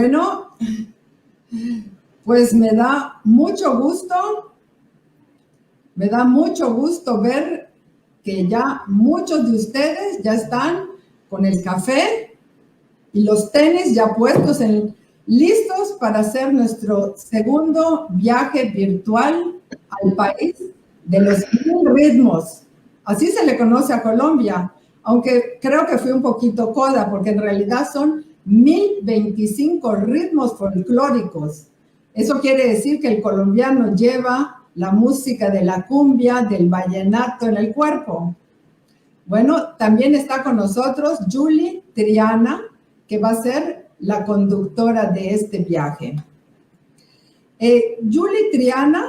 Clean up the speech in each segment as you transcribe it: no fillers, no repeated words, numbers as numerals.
Bueno, pues me da mucho gusto ver que ya muchos de ustedes ya están con el café y los tenis ya puestos listos para hacer nuestro segundo viaje virtual al país de los 1000 ritmos. Así se le conoce a Colombia, aunque creo que fui un poquito coda, porque en realidad son 1025 ritmos folclóricos. Eso quiere decir que el colombiano lleva la música de la cumbia, del vallenato en el cuerpo. Bueno, también está con nosotros Julie Triana, que va a ser la conductora de este viaje. Julie Triana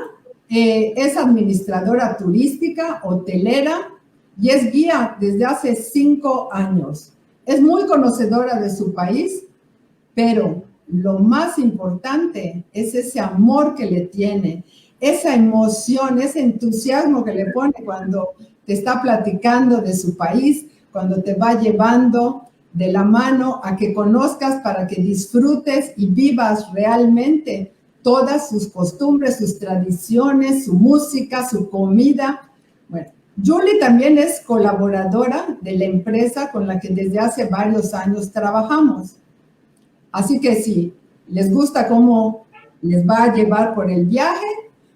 es administradora turística, hotelera y es guía desde hace 5 años. Es muy conocedora de su país, pero lo más importante es ese amor que le tiene, esa emoción, ese entusiasmo que le pone cuando te está platicando de su país, cuando te va llevando de la mano a que conozcas para que disfrutes y vivas realmente todas sus costumbres, sus tradiciones, su música, su comida. Bueno, Julie también es colaboradora de la empresa con la que desde hace varios años trabajamos. Así que si les gusta cómo les va a llevar por el viaje,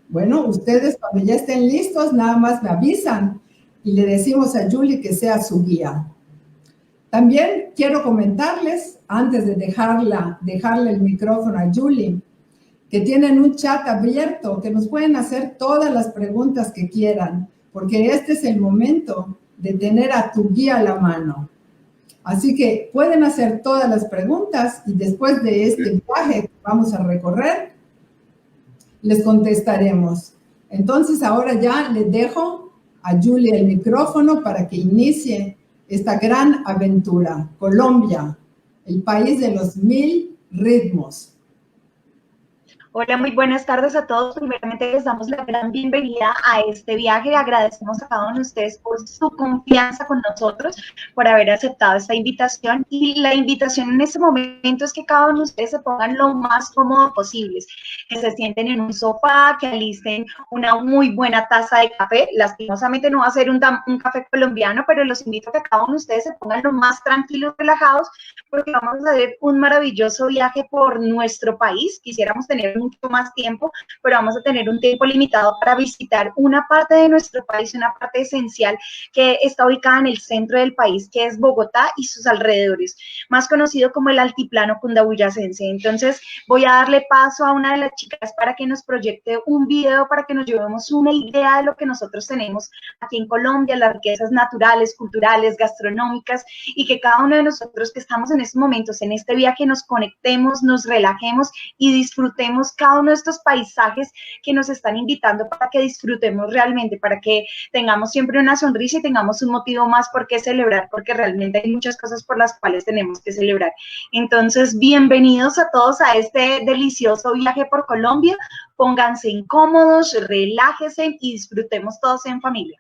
bueno, ustedes cuando ya estén listos, nada más me avisan y le decimos a Julie que sea su guía. También quiero comentarles, antes de dejarle el micrófono a Julie, que tienen un chat abierto, que nos pueden hacer todas las preguntas que quieran, porque este es el momento de tener a tu guía a la mano. Así que pueden hacer todas las preguntas y después de este viaje que vamos a recorrer, les contestaremos. Entonces ahora ya le dejo a Julie el micrófono para que inicie esta gran aventura. Colombia, el país de los 1000 ritmos. Hola, muy buenas tardes a todos. Primeramente les damos la gran bienvenida a este viaje. Agradecemos a cada uno de ustedes por su confianza con nosotros, por haber aceptado esta invitación. Y la invitación en este momento es que cada uno de ustedes se pongan lo más cómodo posible, que se sienten en un sofá, que alisten una muy buena taza de café. Lastimosamente no va a ser un café colombiano, pero los invito a que cada uno de ustedes se pongan lo más tranquilos, relajados, porque vamos a hacer un maravilloso viaje por nuestro país. Quisiéramos tener mucho más tiempo, pero vamos a tener un tiempo limitado para visitar una parte de nuestro país, una parte esencial que está ubicada en el centro del país, que es Bogotá y sus alrededores, más conocido como el altiplano cundaboyacense. Entonces voy a darle paso a una de las chicas para que nos proyecte un video, para que nos llevemos una idea de lo que nosotros tenemos aquí en Colombia, las riquezas naturales, culturales, gastronómicas, y que cada uno de nosotros que estamos en estos momentos, en este viaje, nos conectemos, nos relajemos y disfrutemos cada uno de estos paisajes que nos están invitando para que disfrutemos realmente, para que tengamos siempre una sonrisa y tengamos un motivo más por qué celebrar, porque realmente hay muchas cosas por las cuales tenemos que celebrar. Entonces, bienvenidos a todos a este delicioso viaje por Colombia. Pónganse incómodos, relájense y disfrutemos todos en familia.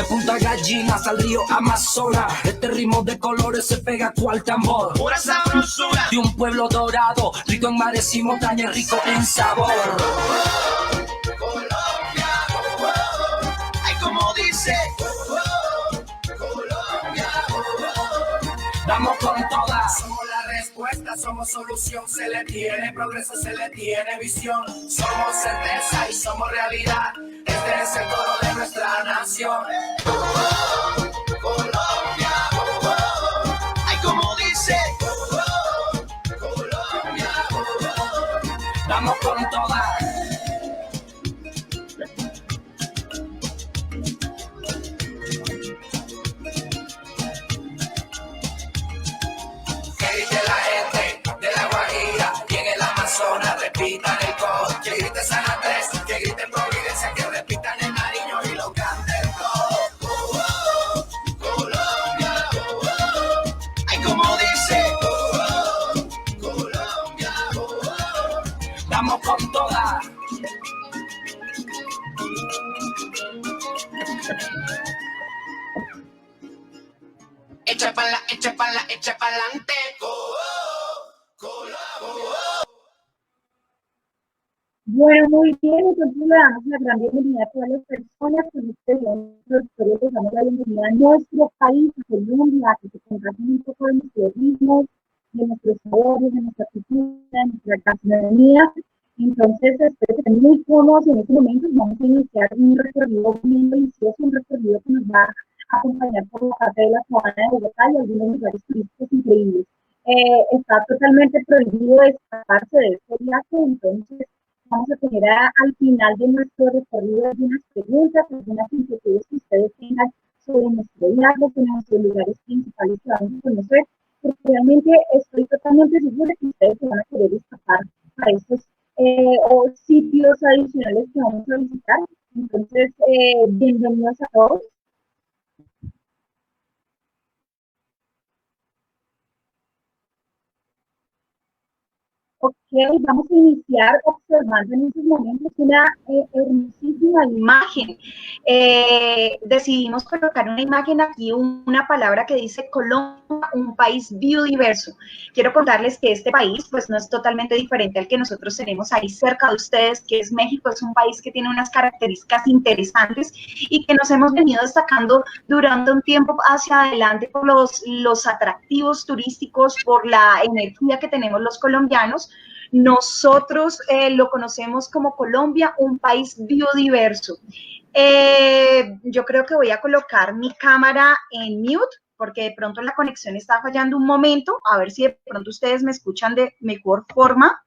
Punta Gallinas al río Amazonas, este ritmo de colores se pega a cual tambor. Pura sabrosura de un pueblo dorado, rico en mares y montañas, rico en sabor. Colombia, ay como dice, Colombia, vamos con todas. Somos la respuesta, somos solución, se le tiene progreso, se le tiene visión. Somos certeza y somos realidad. Este es el coro de nuestra nación. Colombia, ay como dice, Colombia, vamos con todas. Que grite la gente de la Guajira y en el Amazonas repitan el coro. Que grite San Andrés, que grite Providencia, que repitan el Nariño y lo canten todos. Echa pa'lante. Colabo. Bueno, muy bien, entonces le damos la gran bienvenida a todas las personas que nos les damos la bienvenida a nuestro país, a Colombia, que se comparten un poco de nuestros ritmos, de nuestros sabores, de nuestra cultura, de nuestra gastronomía. Entonces, espero que estén muy cómodos en este momento. Vamos a iniciar un recorrido muy delicioso, un recorrido que nos va a acompañar por la parte de la sabana de Bogotá y algunos lugares turísticos increíbles. Está totalmente prohibido escaparse de este viaje, entonces vamos a tener al final de nuestro recorrido algunas preguntas, algunas inquietudes que ustedes tengan sobre nuestro viaje, sobre nuestros lugares principales que vamos a conocer, porque realmente estoy totalmente segura que ustedes se van a querer escapar a estos sitios adicionales que vamos a visitar. Entonces, bienvenidos a todos. Ok, vamos a iniciar observando en estos momentos una hermosísima imagen. Decidimos colocar una imagen aquí, una palabra que dice Colombia, un país biodiverso. Quiero contarles que este país pues no es totalmente diferente al que nosotros tenemos ahí cerca de ustedes, que es México. Es un país que tiene unas características interesantes y que nos hemos venido destacando durante un tiempo hacia adelante por los atractivos turísticos, por la energía que tenemos los colombianos. Nosotros lo conocemos como Colombia, un país biodiverso. Yo creo que voy a colocar mi cámara en mute porque de pronto la conexión está fallando un momento, a ver si de pronto ustedes me escuchan de mejor forma.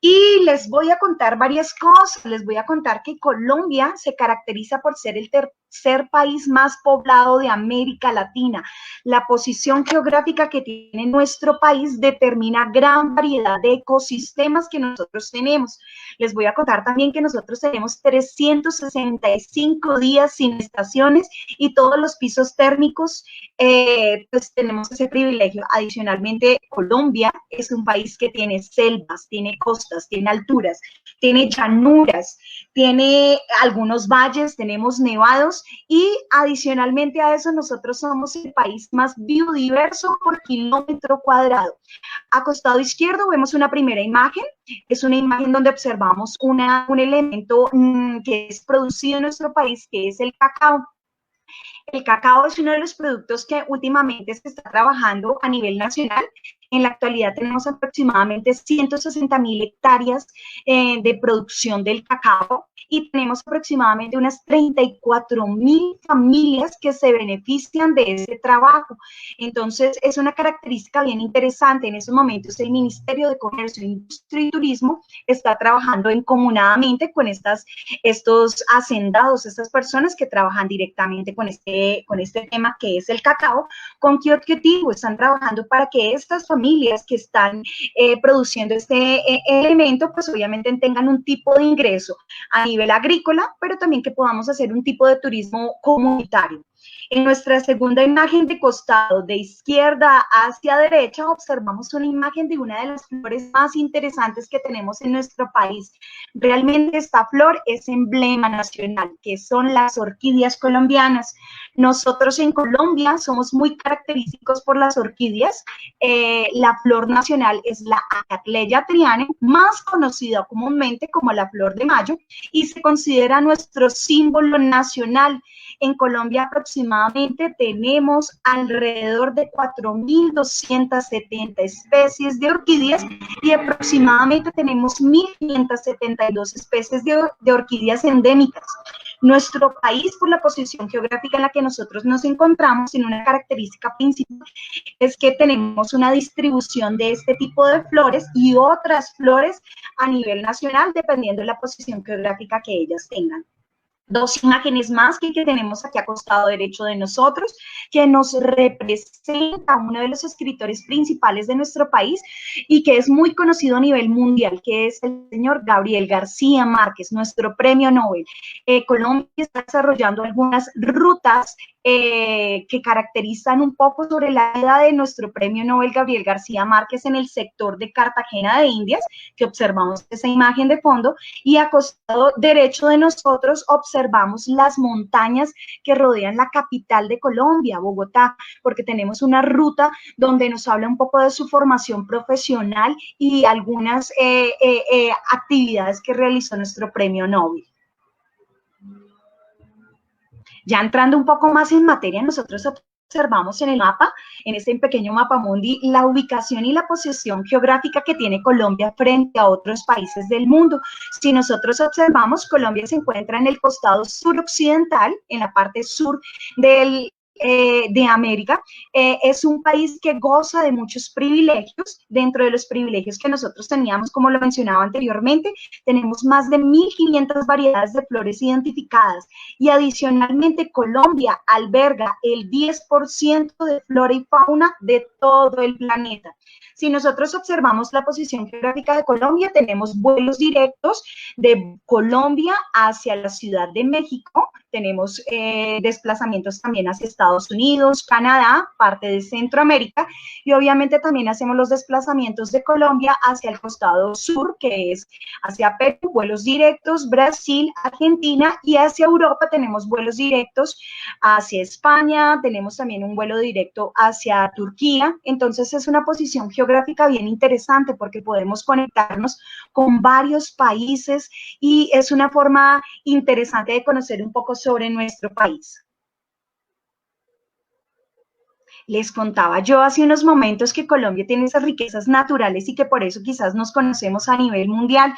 Y les voy a contar varias cosas. Les voy a contar que Colombia se caracteriza por ser el tercer país más poblado de América Latina. La posición geográfica que tiene nuestro país determina gran variedad de ecosistemas que nosotros tenemos. Les voy a contar también que nosotros tenemos 365 días sin estaciones y todos los pisos térmicos, pues tenemos ese privilegio. Adicionalmente, Colombia es un país que tiene selvas, tiene costas, tiene alturas, tiene llanuras, tiene algunos valles, tenemos nevados y adicionalmente a eso nosotros somos el país más biodiverso por kilómetro cuadrado. A costado izquierdo vemos una primera imagen, es una imagen donde observamos un elemento que es producido en nuestro país, que es el cacao. El cacao es uno de los productos que últimamente se está trabajando a nivel nacional. En la actualidad tenemos aproximadamente 160.000 hectáreas de producción del cacao y tenemos aproximadamente unas 34.000 familias que se benefician de ese trabajo. Entonces, es una característica bien interesante. En estos momentos, el Ministerio de Comercio, Industria y Turismo está trabajando encomunadamente con estos hacendados, estas personas que trabajan directamente con este tema que es el cacao. ¿Con qué objetivo? Están trabajando para que estas familias que están produciendo este elemento, pues obviamente tengan un tipo de ingreso a nivel agrícola, pero también que podamos hacer un tipo de turismo comunitario. En nuestra segunda imagen de costado, de izquierda hacia derecha, observamos una imagen de una de las flores más interesantes que tenemos en nuestro país. Realmente esta flor es emblema nacional, que son las orquídeas colombianas. Nosotros en Colombia somos muy característicos por las orquídeas. La flor nacional es la Cattleya triane, más conocida comúnmente como la flor de mayo, y se considera nuestro símbolo nacional. En Colombia aproximadamente tenemos alrededor de 4.270 especies de orquídeas y aproximadamente tenemos 1.572 especies de orquídeas endémicas. Nuestro país, por la posición geográfica en la que nosotros nos encontramos, tiene una característica principal, es que tenemos una distribución de este tipo de flores y otras flores a nivel nacional, dependiendo de la posición geográfica que ellas tengan. Dos imágenes más que tenemos aquí a costado derecho de nosotros, que nos representa uno de los escritores principales de nuestro país y que es muy conocido a nivel mundial, que es el señor Gabriel García Márquez, nuestro premio Nobel. Colombia está desarrollando algunas rutas que caracterizan un poco sobre la vida de nuestro premio Nobel Gabriel García Márquez en el sector de Cartagena de Indias, que observamos esa imagen de fondo, y a costado derecho de nosotros observamos las montañas que rodean la capital de Colombia, Bogotá, porque tenemos una ruta donde nos habla un poco de su formación profesional y algunas actividades que realizó nuestro premio Nobel. Ya entrando un poco más en materia, nosotros observamos en el mapa, en este pequeño mapa mundi, la ubicación y la posición geográfica que tiene Colombia frente a otros países del mundo. Si nosotros observamos, Colombia se encuentra en el costado suroccidental, en la parte sur de América. Es un país que goza de muchos privilegios. Dentro de los privilegios que nosotros teníamos, como lo mencionaba anteriormente, tenemos más de 1.500 variedades de flores identificadas, y adicionalmente Colombia alberga el 10% de flora y fauna de todo el planeta. Si nosotros observamos la posición geográfica de Colombia, tenemos vuelos directos de Colombia hacia la Ciudad de México, tenemos desplazamientos también hacia Estados Unidos, Canadá, parte de Centroamérica, y obviamente también hacemos los desplazamientos de Colombia hacia el costado sur, que es hacia Perú, vuelos directos, Brasil, Argentina, y hacia Europa tenemos vuelos directos hacia España, tenemos también un vuelo directo hacia Turquía. Entonces es una posición geográfica bien interesante porque podemos conectarnos con varios países y es una forma interesante de conocer un poco sobre nuestro país. Les contaba yo hace unos momentos que Colombia tiene esas riquezas naturales y que por eso quizás nos conocemos a nivel mundial.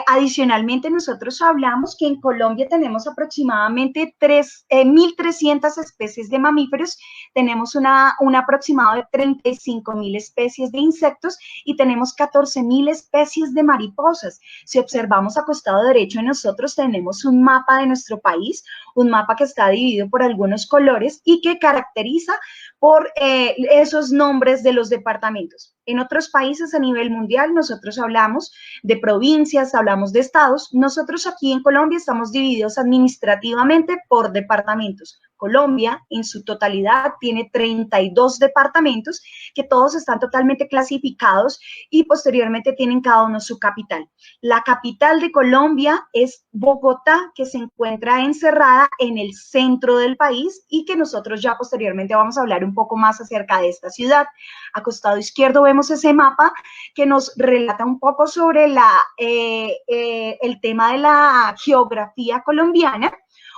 Adicionalmente, nosotros hablamos que en Colombia tenemos aproximadamente 1.300 especies de mamíferos, tenemos un aproximado de 35.000 especies de insectos y tenemos 14.000 especies de mariposas. Si observamos a costado derecho, nosotros tenemos un mapa de nuestro país, un mapa que está dividido por algunos colores y que caracteriza por esos nombres de los departamentos. En otros países a nivel mundial nosotros hablamos de provincias, hablamos de estados. Nosotros aquí en Colombia estamos divididos administrativamente por departamentos. Colombia en su totalidad tiene 32 departamentos que todos están totalmente clasificados y posteriormente tienen cada uno su capital. La capital de Colombia es Bogotá, que se encuentra encerrada en el centro del país y que nosotros ya posteriormente vamos a hablar un poco más acerca de esta ciudad. A costado izquierdo vemos ese mapa que nos relata un poco sobre el tema de la geografía colombiana.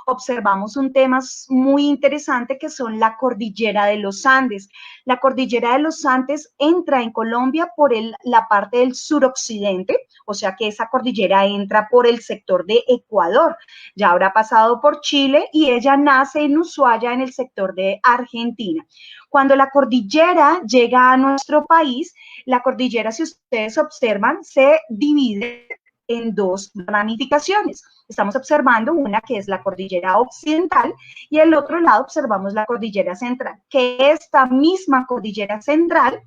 Observamos un tema muy interesante que son la cordillera de los Andes. La cordillera de los Andes entra en Colombia por la parte del suroccidente, o sea que esa cordillera entra por el sector de Ecuador, ya habrá pasado por Chile y ella nace en Ushuaia en el sector de Argentina. Cuando la cordillera llega a nuestro país, la cordillera, si ustedes observan, se divide en dos ramificaciones. Estamos observando una que es la cordillera occidental y el otro lado observamos la cordillera central, que esta misma cordillera central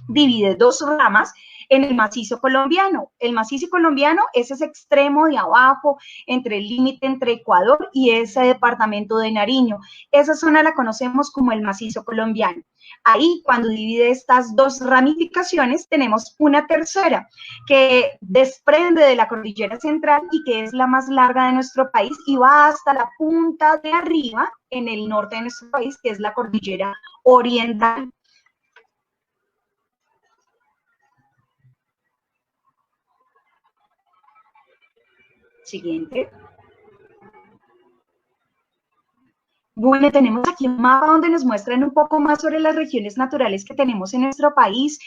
divide dos ramas en el macizo colombiano. El macizo colombiano es ese extremo de abajo, entre el límite entre Ecuador y ese departamento de Nariño. Esa zona la conocemos como el macizo colombiano. Ahí, cuando divide estas dos ramificaciones, tenemos una tercera que desprende de la cordillera central y que es la más larga de nuestro país y va hasta la punta de arriba, en el norte de nuestro país, que es la cordillera oriental. Siguiente. Bueno, tenemos aquí un mapa donde nos muestran un poco más sobre las regiones naturales que tenemos en nuestro país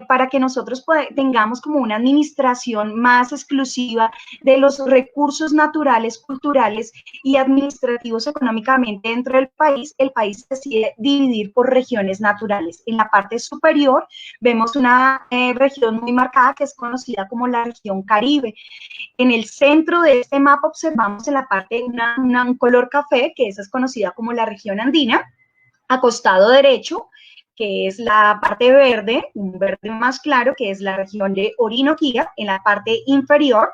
para que nosotros tengamos como una administración más exclusiva de los recursos naturales, culturales y administrativos económicamente dentro del país. El país decide dividir por regiones naturales. En la parte superior vemos una región muy marcada que es conocida como la región Caribe. En el centro de este mapa observamos en la parte un color café, que esa es conocida como la región andina. A costado derecho, que es la parte verde, un verde más claro, que es la región de Orinoquía. En la parte inferior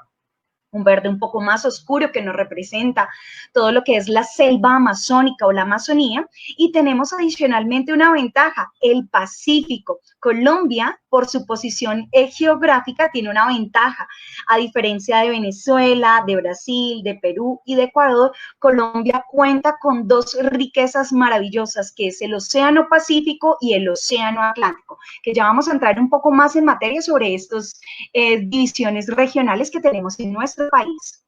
un verde un poco más oscuro que nos representa todo lo que es la selva amazónica o la Amazonía, y tenemos adicionalmente una ventaja, el Pacífico. Colombia, por su posición geográfica, tiene una ventaja, a diferencia de Venezuela, de Brasil, de Perú y de Ecuador. Colombia cuenta con dos riquezas maravillosas, que es el Océano Pacífico y el Océano Atlántico, que ya vamos a entrar un poco más en materia sobre estas divisiones regionales que tenemos en nuestro país.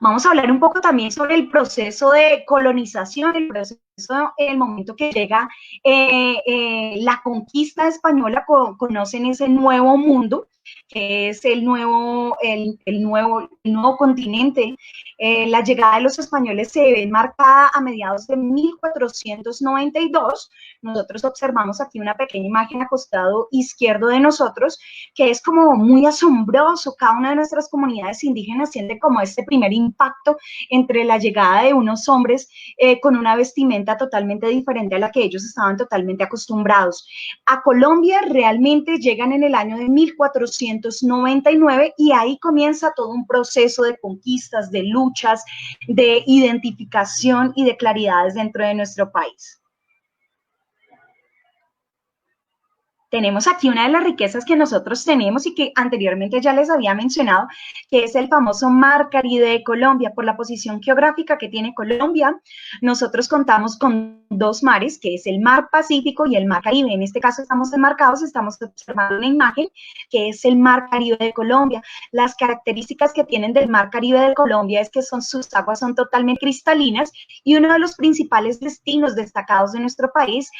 Vamos a hablar un poco también sobre el proceso de colonización, el proceso en el momento que llega la conquista española, conocen ese nuevo mundo, que es el nuevo continente. La llegada de los españoles se ve marcada a mediados de 1492. Nosotros observamos aquí una pequeña imagen a costado izquierdo de nosotros, que es como muy asombroso. Cada una de nuestras comunidades indígenas siente como este primer impacto entre la llegada de unos hombres con una vestimenta totalmente diferente a la que ellos estaban totalmente acostumbrados. A Colombia realmente llegan en el año de 1499 y ahí comienza todo un proceso de conquistas, de luchas, de identificación y de claridades dentro de nuestro país. Tenemos aquí una de las riquezas que nosotros tenemos y que anteriormente ya les había mencionado, que es el famoso Mar Caribe de Colombia. Por la posición geográfica que tiene Colombia, nosotros contamos con dos mares, que es el Mar Pacífico y el Mar Caribe. En este caso estamos enmarcados, estamos observando una imagen que es el Mar Caribe de Colombia. Las características que tienen del Mar Caribe de Colombia es que sus aguas son totalmente cristalinas, y uno de los principales destinos destacados de nuestro país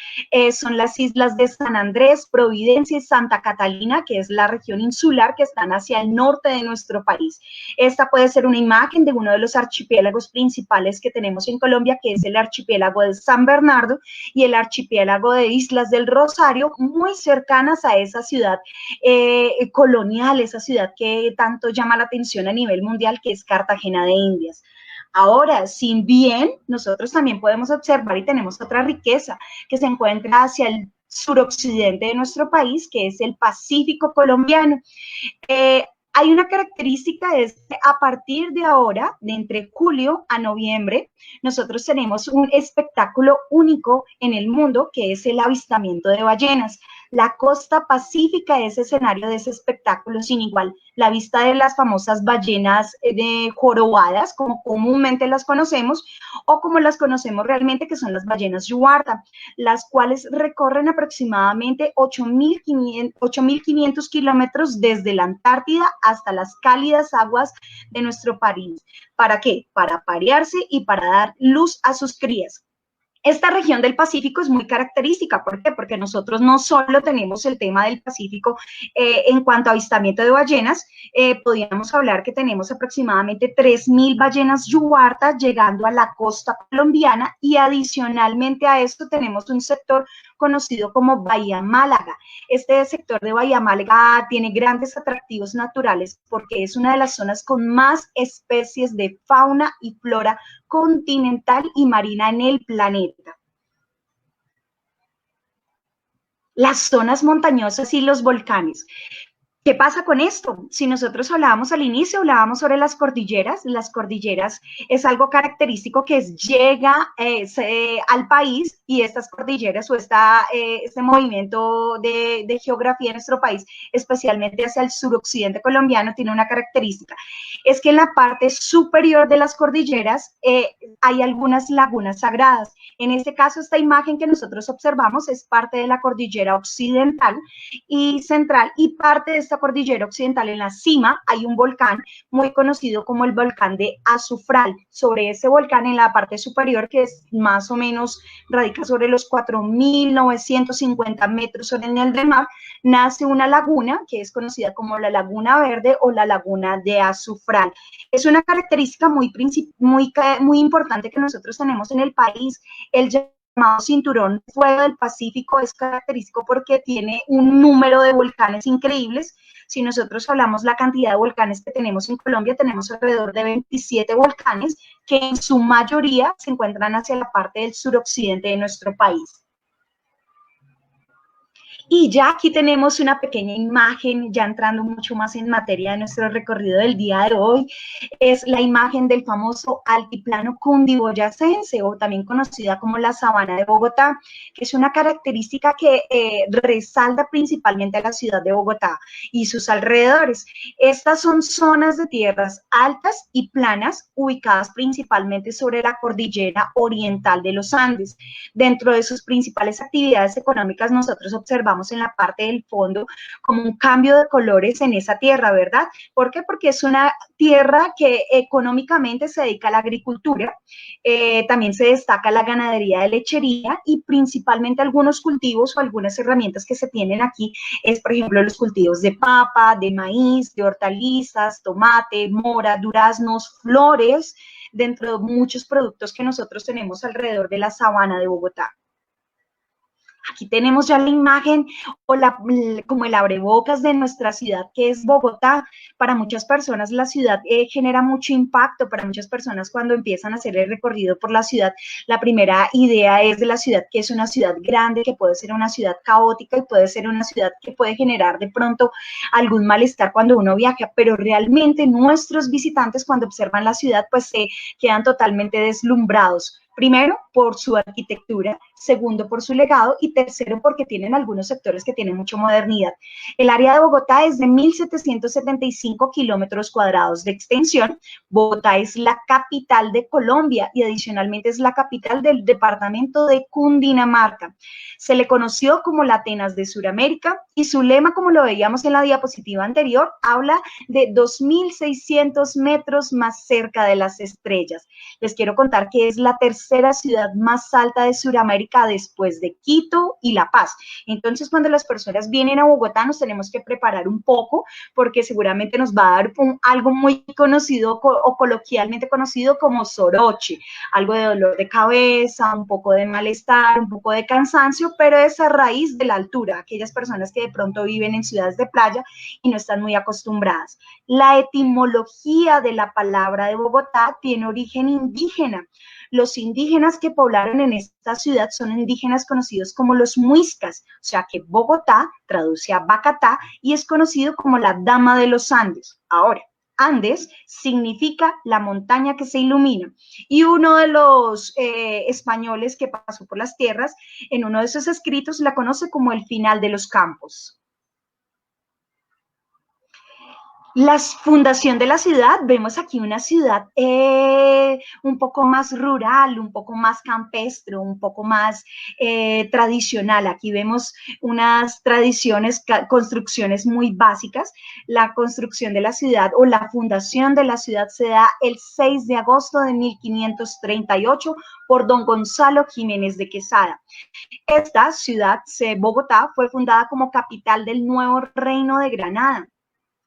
son las islas de San Andrés, Providencia y Santa Catalina, que es la región insular que están hacia el norte de nuestro país. Esta puede ser una imagen de uno de los archipiélagos principales que tenemos en Colombia, que es el archipiélago de San Bernardo y el archipiélago de Islas del Rosario, muy cercanas a esa ciudad colonial, esa ciudad que tanto llama la atención a nivel mundial, que es Cartagena de Indias. Ahora, sin bien, nosotros también podemos observar y tenemos otra riqueza que se encuentra hacia el suroccidente de nuestro país, que es el Pacífico colombiano. Hay una característica, es que a partir de ahora, de entre julio a noviembre, nosotros tenemos un espectáculo único en el mundo, que es el avistamiento de ballenas. La costa pacífica es escenario de ese espectáculo sin igual. La vista de las famosas ballenas de jorobadas, como comúnmente las conocemos, o como las conocemos realmente, que son las ballenas yuarta, las cuales recorren aproximadamente 8.500 kilómetros desde la Antártida hasta las cálidas aguas de nuestro país. ¿Para qué? Para aparearse y para dar luz a sus crías. Esta región del Pacífico es muy característica. ¿Por qué? Porque nosotros no solo tenemos el tema del Pacífico en cuanto a avistamiento de ballenas, podríamos hablar que tenemos aproximadamente 3.000 ballenas yuartas llegando a la costa colombiana, y adicionalmente a esto tenemos un sector conocido como Bahía Málaga. Este sector de Bahía Málaga tiene grandes atractivos naturales porque es una de las zonas con más especies de fauna y flora continental y marina en el planeta. Las zonas montañosas y los volcanes. ¿Qué pasa con esto? Si nosotros hablábamos al inicio, hablábamos sobre las cordilleras es algo característico que llega al país, y estas cordilleras o este movimiento de geografía en nuestro país, especialmente hacia el suroccidente colombiano, tiene una característica, es que en la parte superior de las cordilleras hay algunas lagunas sagradas. En este caso, esta imagen que nosotros observamos es parte de la cordillera occidental y central, y parte de esta cordillera occidental, en la cima hay un volcán muy conocido como el volcán de Azufral. Sobre ese volcán, en la parte superior, que es más o menos radica sobre los 4.950 metros sobre el nivel del mar, nace una laguna que es conocida como la Laguna Verde o la Laguna de Azufral. Es una característica muy importante que nosotros tenemos en el país. El llamado Cinturón de Fuego del Pacífico es característico porque tiene un número de volcanes increíbles. Si nosotros hablamos la cantidad de volcanes que tenemos en Colombia, tenemos alrededor de 27 volcanes que en su mayoría se encuentran hacia la parte del suroccidente de nuestro país. Y ya aquí tenemos una pequeña imagen, ya entrando mucho más en materia de nuestro recorrido del día de hoy, es la imagen del famoso altiplano cundiboyacense, o también conocida como la Sabana de Bogotá, que es una característica que resalta principalmente a la ciudad de Bogotá y sus alrededores. Estas son zonas de tierras altas y planas, ubicadas principalmente sobre la cordillera oriental de los Andes. Dentro de sus principales actividades económicas, nosotros observamos en la parte del fondo como un cambio de colores en esa tierra, ¿verdad? ¿Por qué? Porque es una tierra que económicamente se dedica a la agricultura, también se destaca la ganadería de lechería y principalmente algunos cultivos o algunas herramientas que se tienen aquí es, por ejemplo, los cultivos de papa, de maíz, de hortalizas, tomate, mora, duraznos, flores, dentro de muchos productos que nosotros tenemos alrededor de la sabana de Bogotá. Aquí tenemos ya la imagen o como el abrebocas de nuestra ciudad, que es Bogotá. Para muchas personas la ciudad genera mucho impacto. Para muchas personas cuando empiezan a hacer el recorrido por la ciudad, la primera idea es de la ciudad que es una ciudad grande, que puede ser una ciudad caótica y puede ser una ciudad que puede generar de pronto algún malestar cuando uno viaja, pero realmente nuestros visitantes cuando observan la ciudad pues se quedan totalmente deslumbrados. Primero, por su arquitectura, segundo, por su legado y tercero, porque tienen algunos sectores que tienen mucha modernidad. El área de Bogotá es de 1.775 kilómetros cuadrados de extensión. Bogotá es la capital de Colombia y adicionalmente es la capital del departamento de Cundinamarca. Se le conoció como la Atenas de Sudamérica y su lema, como lo veíamos en la diapositiva anterior, habla de 2.600 metros más cerca de las estrellas. Les quiero contar que es la tercera ciudad más alta de Sudamérica después de Quito y La Paz. Entonces, cuando las personas vienen a Bogotá, nos tenemos que preparar un poco porque seguramente nos va a dar algo muy conocido o coloquialmente conocido como soroche, algo de dolor de cabeza, un poco de malestar, un poco de cansancio, pero es a raíz de la altura, aquellas personas que de pronto viven en ciudades de playa y no están muy acostumbradas. La etimología de la palabra de Bogotá tiene origen indígena. Los indígenas que poblaron en esta ciudad son indígenas conocidos como los muiscas, o sea que Bogotá traduce a Bacatá y es conocido como la Dama de los Andes. Ahora, Andes significa la montaña que se ilumina. Y uno de los españoles que pasó por las tierras, en uno de sus escritos, la conoce como el final de los campos. La fundación de la ciudad, vemos aquí una ciudad un poco más rural, un poco más campestre, un poco más tradicional. Aquí vemos unas tradiciones, construcciones muy básicas. La construcción de la ciudad o la fundación de la ciudad se da el 6 de agosto de 1538 por don Gonzalo Jiménez de Quesada. Esta ciudad, Bogotá, fue fundada como capital del nuevo reino de Granada.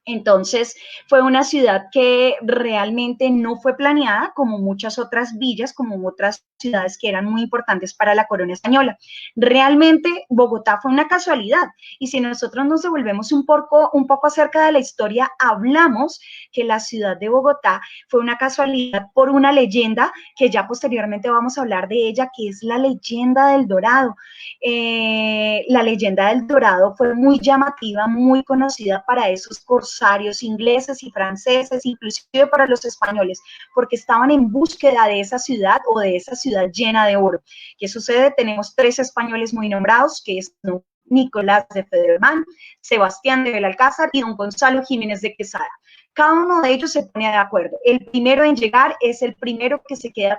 Entonces, fue una ciudad que realmente no fue planeada como muchas otras villas, como otras ciudades que eran muy importantes para la corona española. Realmente, Bogotá fue una casualidad. Y si nosotros nos devolvemos un poco acerca de la historia, hablamos que la ciudad de Bogotá fue una casualidad por una leyenda que ya posteriormente vamos a hablar de ella, que es la leyenda del Dorado. La leyenda del Dorado fue muy llamativa, muy conocida para esos corsarios ingleses y franceses, inclusive para los españoles, porque estaban en búsqueda de esa ciudad o de esa ciudad llena de oro. ¿Qué sucede? Tenemos tres españoles muy nombrados, que es Nicolás de Federman, Sebastián de Belalcázar y don Gonzalo Jiménez de Quesada. Cada uno de ellos se pone de acuerdo. El primero en llegar es el primero que se queda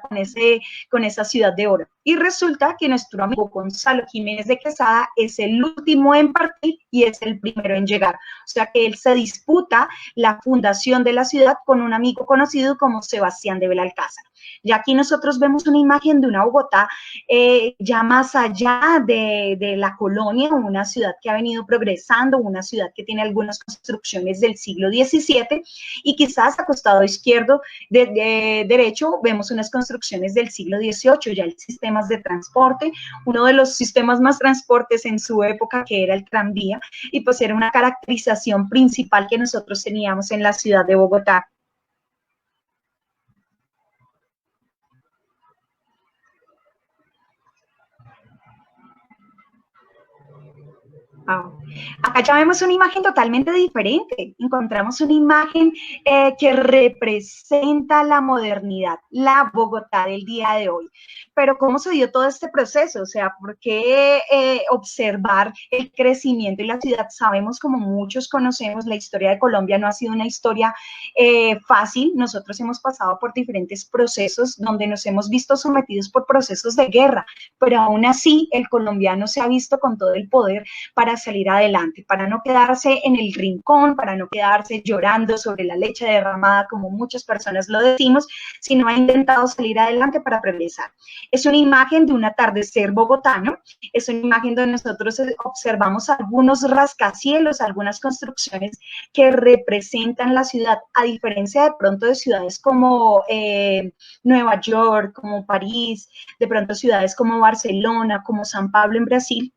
con esa ciudad de oro. Y resulta que nuestro amigo Gonzalo Jiménez de Quesada es el último en partir y es el primero en llegar. O sea que él se disputa la fundación de la ciudad con un amigo conocido como Sebastián de Belalcázar. Y aquí nosotros vemos una imagen de una Bogotá ya más allá de la colonia, una ciudad que ha venido progresando, una ciudad que tiene algunas construcciones del siglo XVII y quizás a costado izquierdo, derecho, vemos unas construcciones del siglo XVIII, ya el sistemas de transporte, uno de los sistemas más transportes en su época que era el tranvía y pues era una caracterización principal que nosotros teníamos en la ciudad de Bogotá. Wow. Acá ya vemos una imagen totalmente diferente. Encontramos una imagen que representa la modernidad, la Bogotá del día de hoy. Pero ¿cómo se dio todo este proceso? O sea, ¿por qué observar el crecimiento y la ciudad? Sabemos, como muchos conocemos, la historia de Colombia no ha sido una historia fácil. Nosotros hemos pasado por diferentes procesos donde nos hemos visto sometidos por procesos de guerra, pero aún así el colombiano se ha visto con todo el poder para salir adelante, para no quedarse en el rincón, para no quedarse llorando sobre la leche derramada, como muchas personas lo decimos, sino ha intentado salir adelante para progresar. Es una imagen de un atardecer bogotano, es una imagen donde nosotros observamos algunos rascacielos, algunas construcciones que representan la ciudad, a diferencia de pronto de ciudades como Nueva York, como París, de pronto ciudades como Barcelona, como San Pablo en Brasil.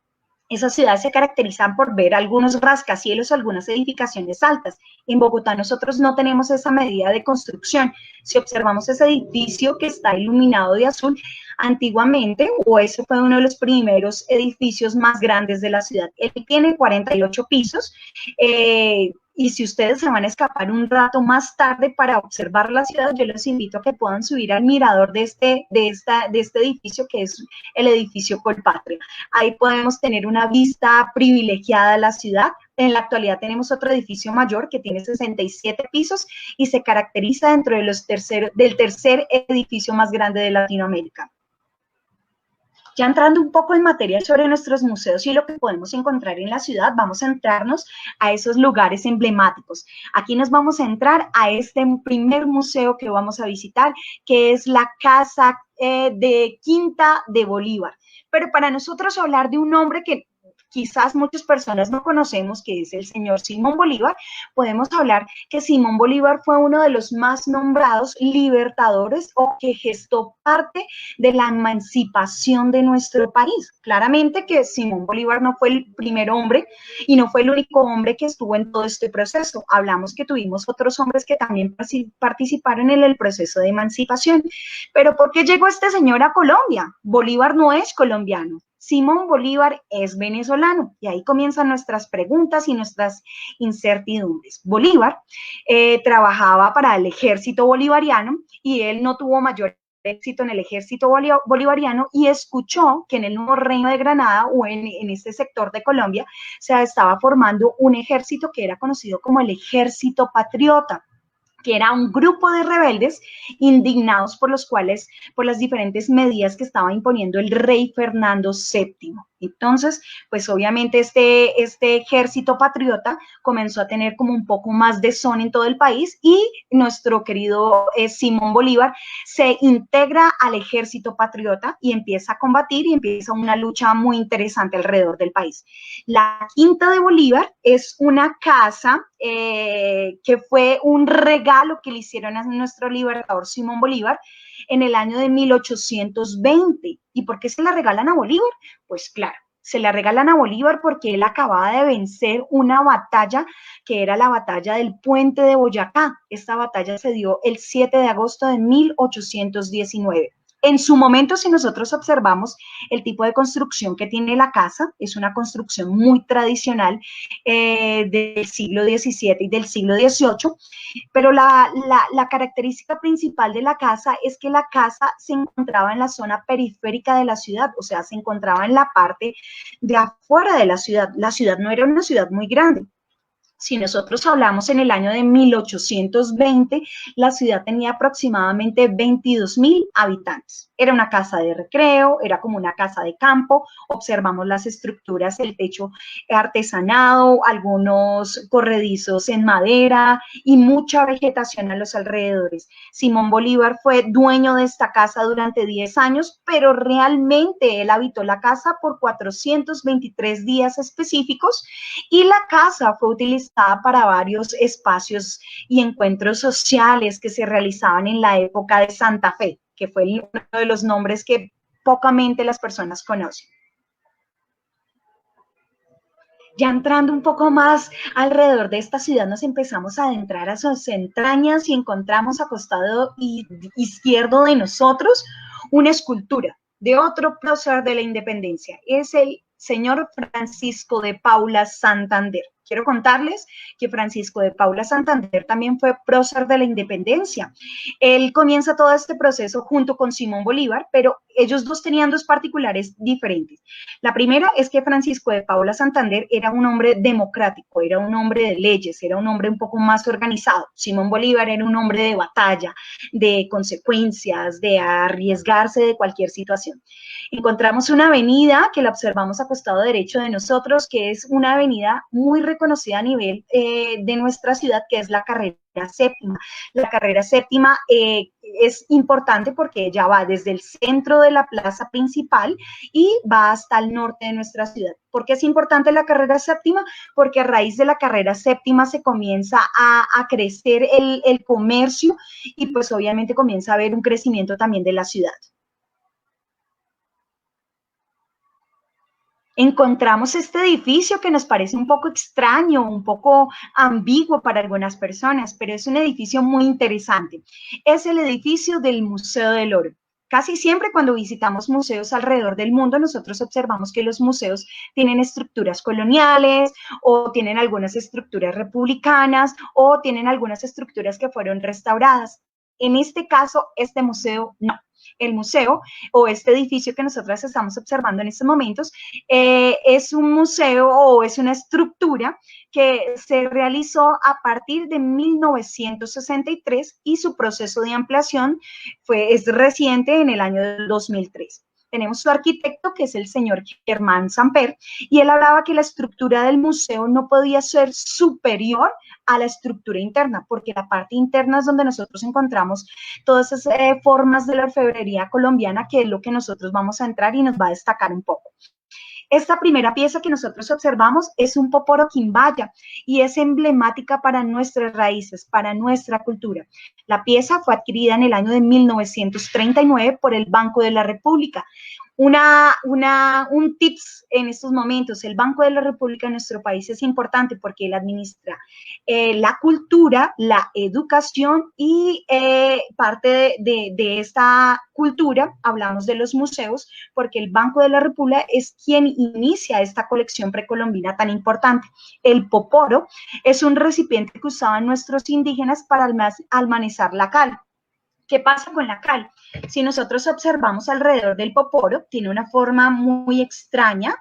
Esas ciudades se caracterizan por ver algunos rascacielos, algunas edificaciones altas. En Bogotá nosotros no tenemos esa medida de construcción. Si observamos ese edificio que está iluminado de azul, antiguamente, o ese fue uno de los primeros edificios más grandes de la ciudad. Él tiene 48 pisos, y si ustedes se van a escapar un rato más tarde para observar la ciudad, yo los invito a que puedan subir al mirador de este edificio, que es el edificio Colpatria. Ahí podemos tener una vista privilegiada de la ciudad. En la actualidad tenemos otro edificio mayor que tiene 67 pisos y se caracteriza dentro de del tercer edificio más grande de Latinoamérica. Ya entrando un poco en materia sobre nuestros museos y lo que podemos encontrar en la ciudad, vamos a entrarnos a esos lugares emblemáticos. Aquí nos vamos a entrar a este primer museo que vamos a visitar, que es la Casa de Quinta de Bolívar. Pero para nosotros hablar de un hombre que quizás muchas personas no conocemos, que es el señor Simón Bolívar, podemos hablar que Simón Bolívar fue uno de los más nombrados libertadores o que gestó parte de la emancipación de nuestro país. Claramente que Simón Bolívar no fue el primer hombre y no fue el único hombre que estuvo en todo este proceso. Hablamos que tuvimos otros hombres que también participaron en el proceso de emancipación. Pero ¿por qué llegó este señor a Colombia? Bolívar no es colombiano. Simón Bolívar es venezolano y ahí comienzan nuestras preguntas y nuestras incertidumbres. Bolívar trabajaba para el ejército bolivariano y él no tuvo mayor éxito en el ejército bolivariano y escuchó que en el Nuevo Reino de Granada o en este sector de Colombia se estaba formando un ejército que era conocido como el Ejército Patriota, que era un grupo de rebeldes indignados por las diferentes medidas que estaba imponiendo el rey Fernando VII. Entonces, pues obviamente este ejército patriota comenzó a tener como un poco más de son en todo el país y nuestro querido Simón Bolívar se integra al ejército patriota y empieza a combatir y empieza una lucha muy interesante alrededor del país. La Quinta de Bolívar es una casa que fue un regalo que le hicieron a nuestro libertador Simón Bolívar en el año de 1820. ¿Y por qué se la regalan a Bolívar? Pues claro, se la regalan a Bolívar porque él acababa de vencer una batalla que era la batalla del Puente de Boyacá. Esta batalla se dio el 7 de agosto de 1819. En su momento, si nosotros observamos el tipo de construcción que tiene la casa, es una construcción muy tradicional del siglo XVII y del siglo XVIII, pero la característica principal de la casa es que la casa se encontraba en la zona periférica de la ciudad, o sea, se encontraba en la parte de afuera de la ciudad. La ciudad no era una ciudad muy grande. Si nosotros hablamos en el año de 1820, la ciudad tenía aproximadamente 22,000 habitantes. Era una casa de recreo, era como una casa de campo. Observamos las estructuras, el techo artesanado, algunos corredizos en madera y mucha vegetación a los alrededores. Simón Bolívar fue dueño de esta casa durante 10 años, pero realmente él habitó la casa por 423 días específicos y la casa fue utilizada para varios espacios y encuentros sociales que se realizaban en la época de Santa Fe, que fue uno de los nombres que pocamente las personas conocen. Ya entrando un poco más alrededor de esta ciudad, nos empezamos a adentrar a sus entrañas y encontramos a costado izquierdo de nosotros una escultura de otro prócer de la independencia. Es el señor Francisco de Paula Santander. Quiero contarles que Francisco de Paula Santander también fue prócer de la independencia. Él comienza todo este proceso junto con Simón Bolívar, pero ellos dos tenían dos particulares diferentes. La primera es que Francisco de Paula Santander era un hombre democrático, era un hombre de leyes, era un hombre un poco más organizado. Simón Bolívar era un hombre de batalla, de consecuencias, de arriesgarse de cualquier situación. Encontramos una avenida que la observamos a costado derecho de nosotros, que es una avenida muy reconocida a nivel de nuestra ciudad, que es la Carrera Séptima. La Carrera Séptima es importante porque ella va desde el centro de la plaza principal y va hasta el norte de nuestra ciudad. ¿Por qué es importante la Carrera Séptima? Porque a raíz de la Carrera Séptima se comienza a crecer el comercio y pues obviamente comienza a haber un crecimiento también de la ciudad. Encontramos este edificio que nos parece un poco extraño, un poco ambiguo para algunas personas, pero es un edificio muy interesante. Es el edificio del Museo del Oro. Casi siempre cuando visitamos museos alrededor del mundo, nosotros observamos que los museos tienen estructuras coloniales o tienen algunas estructuras republicanas o tienen algunas estructuras que fueron restauradas. En este caso, este museo no. El museo o este edificio que nosotras estamos observando en estos momentos es un museo o es una estructura que se realizó a partir de 1963 y su proceso de ampliación es reciente en el año 2003. Tenemos su arquitecto, que es el señor Germán Samper, y él hablaba que la estructura del museo no podía ser superior a la estructura interna, porque la parte interna es donde nosotros encontramos todas esas formas de la orfebrería colombiana, que es lo que nosotros vamos a entrar y nos va a destacar un poco. Esta primera pieza que nosotros observamos es un poporo quimbaya y es emblemática para nuestras raíces, para nuestra cultura. La pieza fue adquirida en el año de 1939 por el Banco de la República. Un tips en estos momentos, el Banco de la República en nuestro país es importante porque él administra la cultura, la educación y parte de esta cultura, hablamos de los museos, porque el Banco de la República es quien inicia esta colección precolombina tan importante. El poporo es un recipiente que usaban nuestros indígenas para almacenar la cal. ¿Qué pasa con la cal? Si nosotros observamos alrededor del poporo, tiene una forma muy extraña,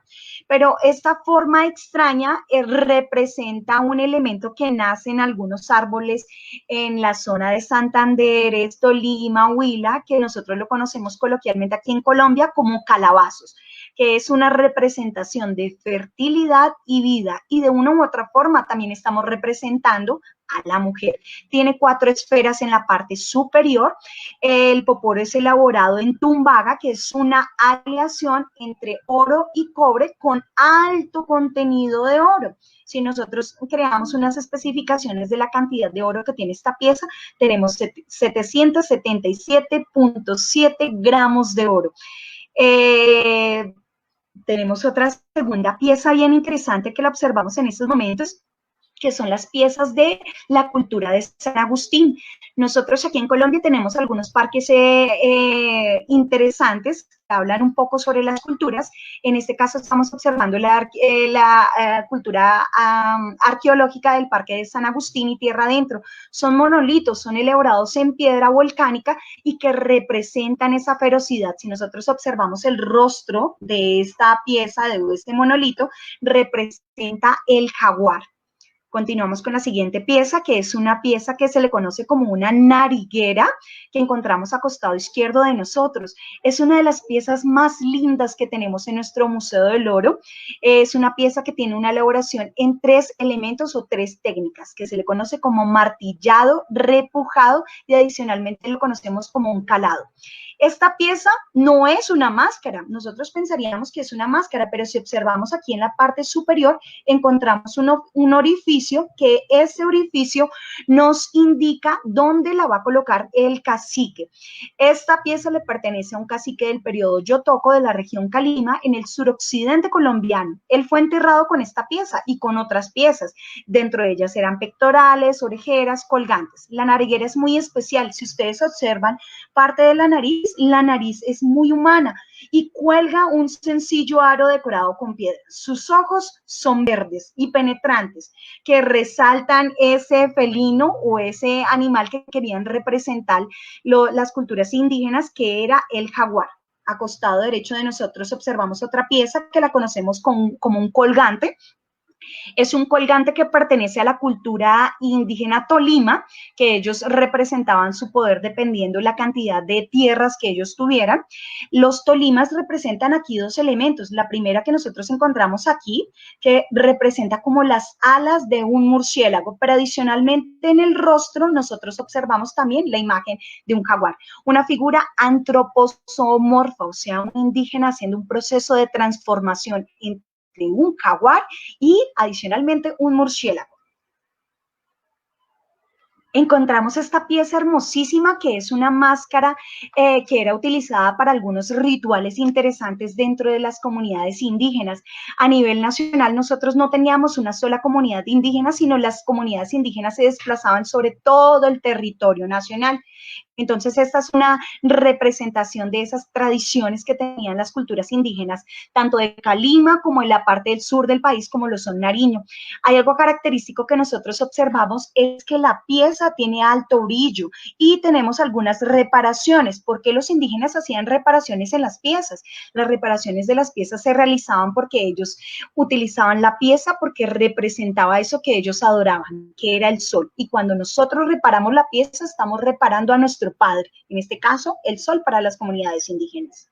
pero esta forma extraña representa un elemento que nace en algunos árboles en la zona de Santander, Tolima, Huila, que nosotros lo conocemos coloquialmente aquí en Colombia como calabazos, que es una representación de fertilidad y vida, y de una u otra forma también estamos representando a la mujer. Tiene 4 esferas en la parte superior. El poporo es elaborado en tumbaga, que es una aleación entre oro y cobre con alto contenido de oro. Si nosotros creamos unas especificaciones de la cantidad de oro que tiene esta pieza, tenemos 777.7 gramos de oro. Tenemos otra segunda pieza bien interesante que la observamos en estos momentos, que son las piezas de la cultura de San Agustín. Nosotros aquí en Colombia tenemos algunos parques interesantes que hablan un poco sobre las culturas. En este caso estamos observando la cultura arqueológica del Parque de San Agustín y Tierra Adentro. Son monolitos, son elaborados en piedra volcánica y que representan esa ferocidad. Si nosotros observamos el rostro de esta pieza, de este monolito, representa el jaguar. Continuamos con la siguiente pieza, que es una pieza que se le conoce como una nariguera, que encontramos a costado izquierdo de nosotros. Es una de las piezas más lindas que tenemos en nuestro Museo del Oro. Es una pieza que tiene una elaboración en 3 elementos o 3 técnicas, que se le conoce como martillado, repujado y adicionalmente lo conocemos como un calado. Esta pieza no es una máscara. Nosotros pensaríamos que es una máscara, pero si observamos aquí en la parte superior, encontramos un orificio orificio, que ese orificio nos indica dónde la va a colocar el cacique. Esta pieza le pertenece a un cacique del periodo Yotoco de la región Calima en el suroccidente colombiano. Él fue enterrado con esta pieza y con otras piezas. Dentro de ellas eran pectorales, orejeras, colgantes. La nariguera es muy especial. Si ustedes observan parte de la nariz es muy humana y cuelga un sencillo aro decorado con piedras. Sus ojos son verdes y penetrantes, que resaltan ese felino o ese animal que querían representar las culturas indígenas, que era el jaguar. A costado derecho de nosotros observamos otra pieza que la conocemos como un colgante. Es un colgante que pertenece a la cultura indígena Tolima, que ellos representaban su poder dependiendo la cantidad de tierras que ellos tuvieran. Los tolimas representan aquí dos elementos. La primera que nosotros encontramos aquí, que representa como las alas de un murciélago, pero adicionalmente en el rostro nosotros observamos también la imagen de un jaguar, una figura antropomorfa, o sea, un indígena haciendo un proceso de transformación de un jaguar y adicionalmente un murciélago. Encontramos esta pieza hermosísima que es una máscara que era utilizada para algunos rituales interesantes dentro de las comunidades indígenas. A nivel nacional nosotros no teníamos una sola comunidad indígena, sino las comunidades indígenas se desplazaban sobre todo el territorio nacional. Entonces, esta es una representación de esas tradiciones que tenían las culturas indígenas, tanto de Calima como en la parte del sur del país, como lo son Nariño. Hay algo característico que nosotros observamos, es que la pieza tiene alto brillo y tenemos algunas reparaciones. ¿Por qué los indígenas hacían reparaciones en las piezas? Las reparaciones de las piezas se realizaban porque ellos utilizaban la pieza porque representaba eso que ellos adoraban, que era el sol. Y cuando nosotros reparamos la pieza, estamos reparando a nuestro padre, en este caso, el sol para las comunidades indígenas.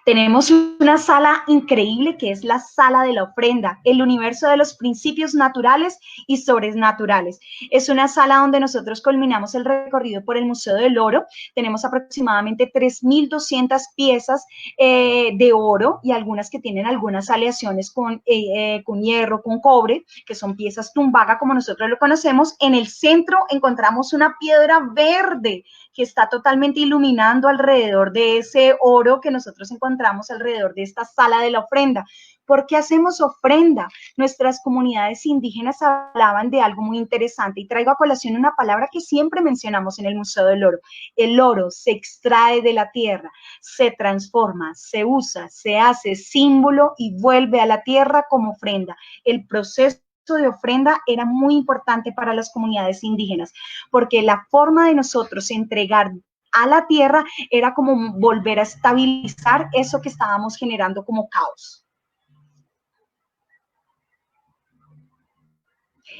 Tenemos una sala increíble que es la sala de la ofrenda, el universo de los principios naturales y sobrenaturales. Es una sala donde nosotros culminamos el recorrido por el Museo del Oro. Tenemos aproximadamente 3.200 piezas de oro y algunas que tienen algunas aleaciones con hierro, con cobre, que son piezas tumbaga como nosotros lo conocemos. En el centro encontramos una piedra verde que está totalmente iluminando alrededor de ese oro que nosotros encontramos alrededor de esta sala de la ofrenda. ¿Por qué hacemos ofrenda? Nuestras comunidades indígenas hablaban de algo muy interesante y traigo a colación una palabra que siempre mencionamos en el Museo del Oro. El oro se extrae de la tierra, se transforma, se usa, se hace símbolo y vuelve a la tierra como ofrenda. El proceso de ofrenda era muy importante para las comunidades indígenas, porque la forma de nosotros entregar a la tierra era como volver a estabilizar eso que estábamos generando como caos.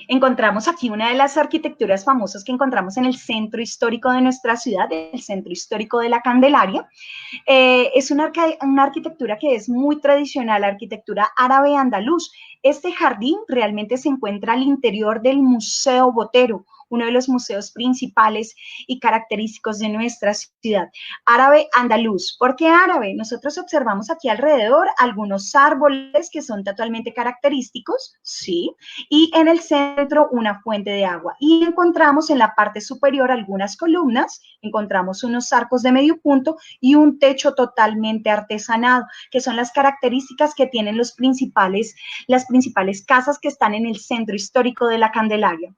Encontramos aquí una de las arquitecturas famosas que encontramos en el centro histórico de nuestra ciudad, el centro histórico de la Candelaria. Es una arquitectura que es muy tradicional, la arquitectura árabe andaluz. Este jardín realmente se encuentra al interior del Museo Botero, uno de los museos principales y característicos de nuestra ciudad. Árabe andaluz. ¿Por qué árabe? Nosotros observamos aquí alrededor algunos árboles que son totalmente característicos, sí, y en el centro una fuente de agua. Y encontramos en la parte superior algunas columnas, encontramos unos arcos de medio punto y un techo totalmente artesanado, que son las características que tienen las principales casas que están en el centro histórico de la Candelaria.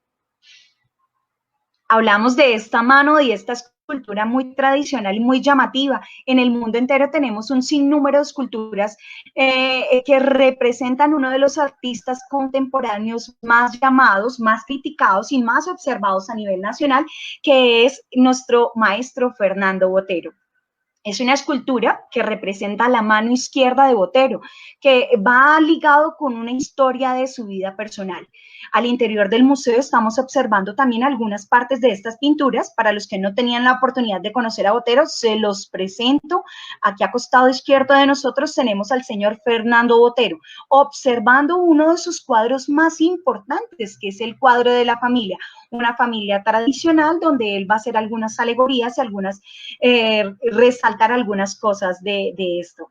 Hablamos de esta mano y esta escultura muy tradicional y muy llamativa. En el mundo entero tenemos un sinnúmero de esculturas que representan uno de los artistas contemporáneos más llamados, más criticados y más observados a nivel nacional, que es nuestro maestro Fernando Botero. Es una escultura que representa la mano izquierda de Botero, que va ligado con una historia de su vida personal. Al interior del museo estamos observando también algunas partes de estas pinturas. Para los que no tenían la oportunidad de conocer a Botero, se los presento. Aquí a costado izquierdo de nosotros tenemos al señor Fernando Botero, observando uno de sus cuadros más importantes, que es el cuadro de la familia. Una familia tradicional donde él va a hacer algunas alegorías y resaltar algunas cosas de esto.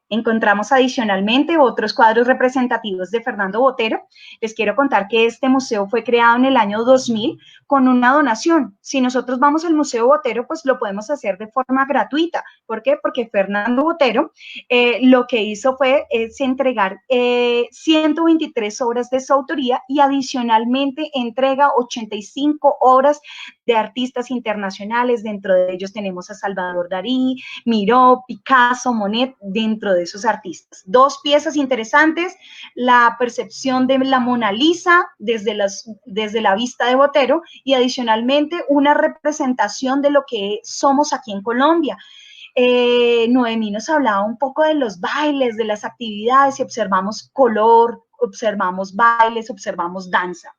Encontramos adicionalmente otros cuadros representativos de Fernando Botero. Les quiero contar que este museo fue creado en el año 2000 con una donación. Si nosotros vamos al Museo Botero, pues lo podemos hacer de forma gratuita. ¿Por qué? Porque Fernando Botero lo que hizo fue entregar 123 obras de su autoría y adicionalmente entrega 85 obras de artistas internacionales. Dentro de ellos tenemos a Salvador Dalí, Miró, Picasso, Monet, dentro de esos artistas. Dos piezas interesantes: la percepción de la Mona Lisa desde la vista de Botero, y adicionalmente una representación de lo que somos aquí en Colombia. Noemí nos hablaba un poco de los bailes, de las actividades, y observamos color, observamos bailes, observamos danza.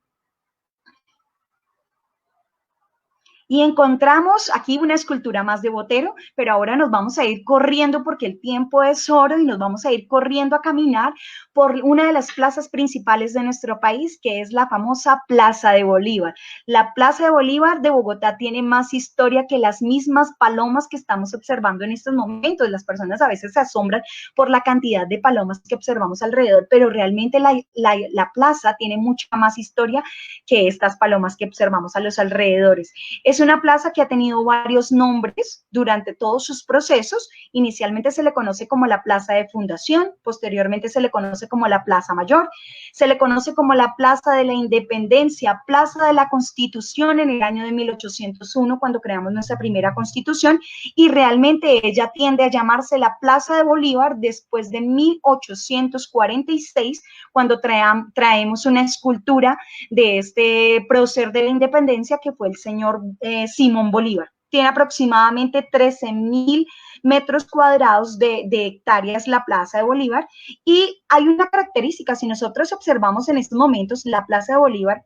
Y encontramos aquí una escultura más de Botero, pero ahora nos vamos a ir corriendo porque el tiempo es oro y nos vamos a ir corriendo a caminar por una de las plazas principales de nuestro país, que es la famosa Plaza de Bolívar. La Plaza de Bolívar de Bogotá tiene más historia que las mismas palomas que estamos observando en estos momentos. Las personas a veces se asombran por la cantidad de palomas que observamos alrededor, pero realmente la plaza tiene mucha más historia que estas palomas que observamos a los alrededores. Es una plaza que ha tenido varios nombres durante todos sus procesos. Inicialmente se le conoce como la Plaza de Fundación, posteriormente se le conoce como la Plaza Mayor, se le conoce como la Plaza de la Independencia, Plaza de la Constitución en el año de 1801, cuando creamos nuestra primera Constitución, y realmente ella tiende a llamarse la Plaza de Bolívar después de 1846, cuando traemos una escultura de este prócer de la independencia, que fue el señor Simón Bolívar. Tiene aproximadamente 13.000 metros cuadrados de hectáreas la Plaza de Bolívar, y hay una característica: si nosotros observamos en estos momentos, la Plaza de Bolívar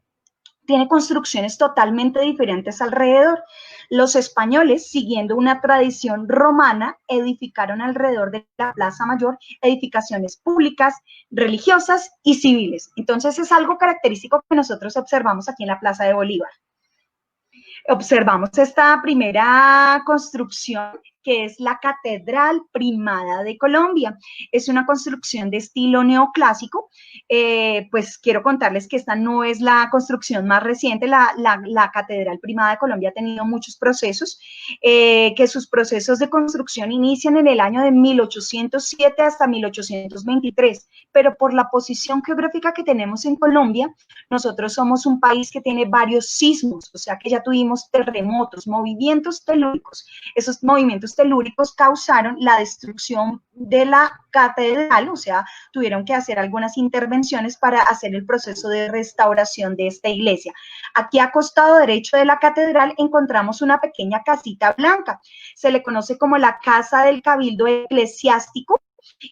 tiene construcciones totalmente diferentes alrededor. Los españoles, siguiendo una tradición romana, edificaron alrededor de la Plaza Mayor edificaciones públicas, religiosas y civiles. Entonces es algo característico que nosotros observamos aquí en la Plaza de Bolívar. Observamos esta primera construcción, que es la Catedral Primada de Colombia. Es una construcción de estilo neoclásico. Pues quiero contarles que esta no es la construcción más reciente. La Catedral Primada de Colombia ha tenido muchos procesos, que sus procesos de construcción inician en el año de 1807 hasta 1823, pero por la posición geográfica que tenemos en Colombia, nosotros somos un país que tiene varios sismos, o sea que ya tuvimos terremotos, movimientos telúricos. Esos movimientos telúricos causaron la destrucción de la catedral, o sea, tuvieron que hacer algunas intervenciones para hacer el proceso de restauración de esta iglesia. Aquí a costado derecho de la catedral encontramos una pequeña casita blanca. Se le conoce como la Casa del Cabildo Eclesiástico,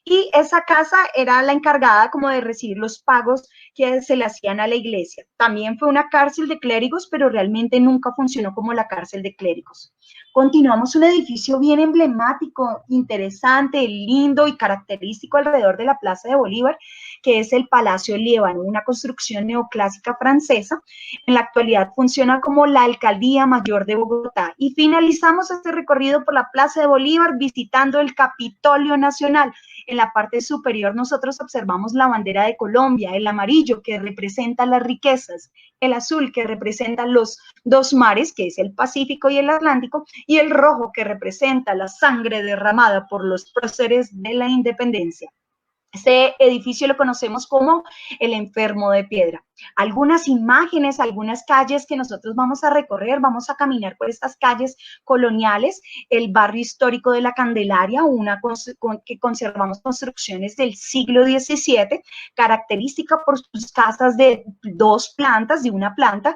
y esa casa era la encargada como de recibir los pagos que se le hacían a la iglesia. También fue una cárcel de clérigos, pero realmente nunca funcionó como la cárcel de clérigos. Continuamos un edificio bien emblemático, interesante, lindo y característico alrededor de la Plaza de Bolívar, que es el Palacio Líbano, una construcción neoclásica francesa. En la actualidad funciona como la Alcaldía Mayor de Bogotá. Y finalizamos este recorrido por la Plaza de Bolívar visitando el Capitolio Nacional. En la parte superior nosotros observamos la bandera de Colombia, el amarillo que representa las riquezas, el azul que representa los dos mares, que es el Pacífico y el Atlántico, y el rojo que representa la sangre derramada por los próceres de la independencia. Este edificio lo conocemos como el Enfermo de Piedra. Algunas imágenes, algunas calles que nosotros vamos a recorrer, vamos a caminar por estas calles coloniales, el barrio histórico de la Candelaria, que conservamos construcciones del siglo XVII, característica por sus casas de dos plantas, de una planta,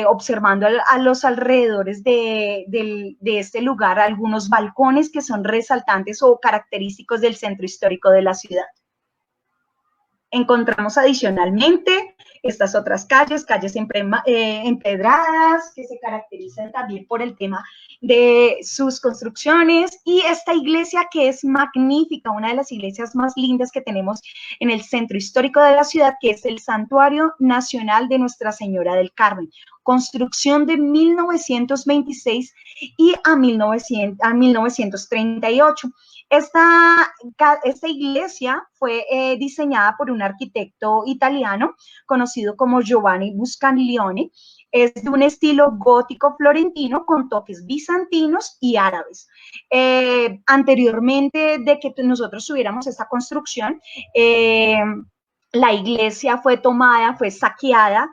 observando a los alrededores de este lugar algunos balcones que son resaltantes o característicos del centro histórico de la ciudad. Encontramos adicionalmente estas otras calles empedradas, que se caracterizan también por el tema de sus construcciones, y esta iglesia que es magnífica, una de las iglesias más lindas que tenemos en el centro histórico de la ciudad, que es el Santuario Nacional de Nuestra Señora del Carmen, construcción de 1926 y a 1938. Esta iglesia fue diseñada por un arquitecto italiano conocido como Giovanni Buscaglione. Es de un estilo gótico florentino con toques bizantinos y árabes. Anteriormente de que nosotros tuviéramos esta construcción, la iglesia fue tomada, fue saqueada,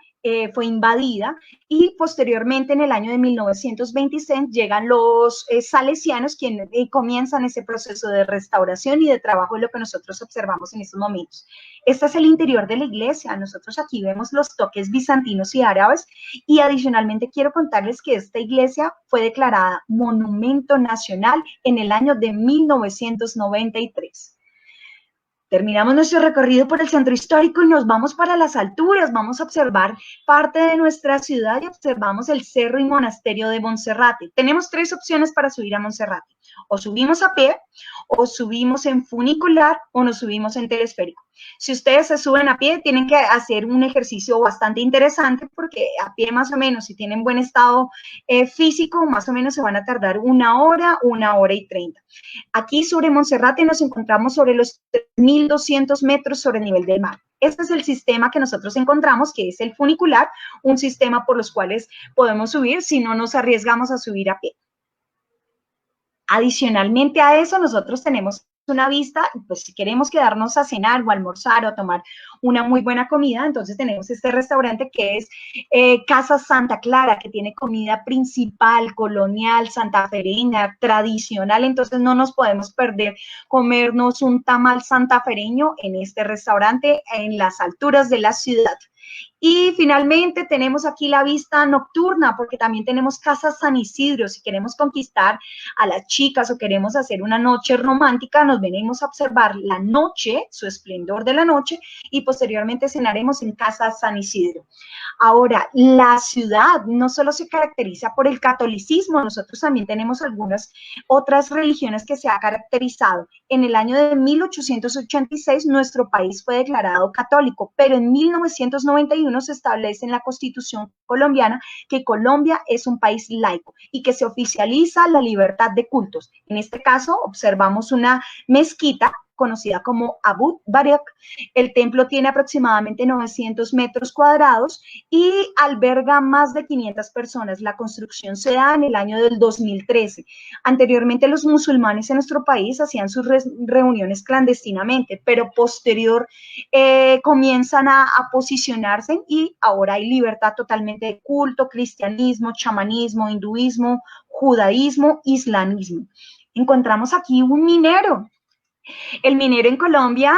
fue invadida, y posteriormente en el año de 1926 llegan los salesianos quienes comienzan ese proceso de restauración y de trabajo, lo que nosotros observamos en estos momentos. Este es el interior de la iglesia. Nosotros aquí vemos los toques bizantinos y árabes, y adicionalmente quiero contarles que esta iglesia fue declarada Monumento Nacional en el año de 1993. Terminamos nuestro recorrido por el centro histórico y nos vamos para las alturas. Vamos a observar parte de nuestra ciudad y observamos el cerro y monasterio de Monserrate. Tenemos 3 opciones para subir a Monserrate. O subimos a pie, o subimos en funicular, o nos subimos en telesférico. Si ustedes se suben a pie, tienen que hacer un ejercicio bastante interesante, porque a pie más o menos, si tienen buen estado físico, más o menos se van a tardar 1 hora, 1 hora y 30. Aquí sobre Monserrate nos encontramos sobre los 3.200 metros sobre el nivel del mar. Este es el sistema que nosotros encontramos, que es el funicular, un sistema por los cuales podemos subir si no nos arriesgamos a subir a pie. Adicionalmente a eso, nosotros tenemos una vista, pues si queremos quedarnos a cenar o almorzar o a tomar una muy buena comida, entonces tenemos este restaurante que es Casa Santa Clara, que tiene comida principal, colonial, santafereña, tradicional. Entonces no nos podemos perder comernos un tamal santafereño en este restaurante en las alturas de la ciudad. Y finalmente tenemos aquí la vista nocturna, porque también tenemos Casa San Isidro. Si queremos conquistar a las chicas o queremos hacer una noche romántica, nos venimos a observar la noche, su esplendor de la noche, y posteriormente cenaremos en Casa San Isidro. Ahora, la ciudad no solo se caracteriza por el catolicismo, nosotros también tenemos algunas otras religiones que se ha caracterizado. En el año de 1886 nuestro país fue declarado católico, pero en 1991 se establece en la Constitución colombiana que Colombia es un país laico y que se oficializa la libertad de cultos. En este caso observamos una mezquita conocida como Abu Barak. El templo tiene aproximadamente 900 metros cuadrados y alberga más de 500 personas. La construcción se da en el año del 2013. Anteriormente los musulmanes en nuestro país hacían sus reuniones clandestinamente, pero posterior comienzan a posicionarse y ahora hay libertad totalmente de culto, cristianismo, chamanismo, hinduismo, judaísmo, islamismo. Encontramos aquí un minero. El minero en Colombia,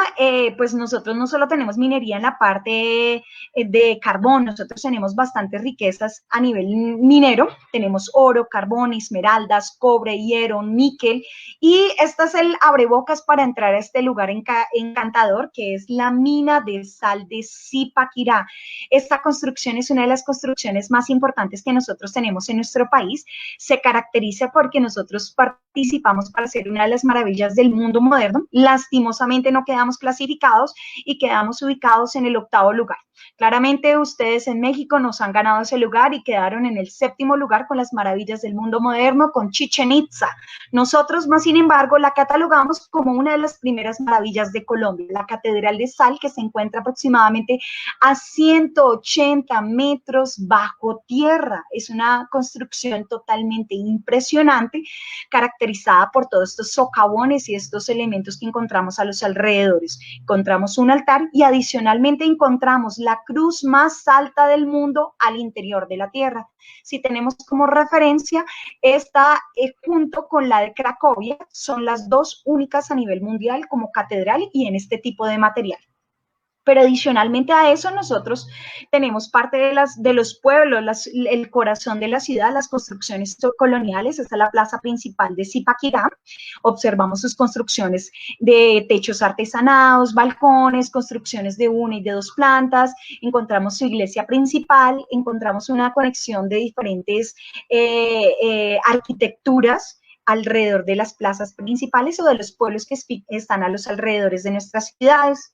pues nosotros no solo tenemos minería en la parte de carbón, nosotros tenemos bastantes riquezas a nivel minero, tenemos oro, carbón, esmeraldas, cobre, hierro, níquel, y este es el abrebocas para entrar a este lugar encantador, que es la mina de sal de Zipaquirá. Esta construcción es una de las construcciones más importantes que nosotros tenemos en nuestro país. Se caracteriza porque nosotros participamos para ser una de las maravillas del mundo moderno. Lastimosamente no quedamos clasificados y quedamos ubicados en el 8º lugar. Claramente ustedes en México nos han ganado ese lugar y quedaron en el 7º lugar con las maravillas del mundo moderno, con Chichén Itzá. Nosotros, más sin embargo, la catalogamos como una de las primeras maravillas de Colombia, la Catedral de Sal, que se encuentra aproximadamente a 180 metros bajo tierra. Es una construcción totalmente impresionante, caracterizada por todos estos socavones y estos elementos que encontramos a los alrededores. Encontramos un altar y adicionalmente encontramos la cruz más alta del mundo al interior de la tierra. Si tenemos como referencia, esta junto con la de Cracovia, son las 2 únicas a nivel mundial como catedral y en este tipo de material. Pero adicionalmente a eso, nosotros tenemos parte de los pueblos, el corazón de la ciudad, las construcciones coloniales. Esta es la plaza principal de Zipaquirá. Observamos sus construcciones de techos artesanados, balcones, construcciones de 1 y de 2 plantas. Encontramos su iglesia principal, encontramos una conexión de diferentes arquitecturas alrededor de las plazas principales o de los pueblos que están a los alrededores de nuestras ciudades.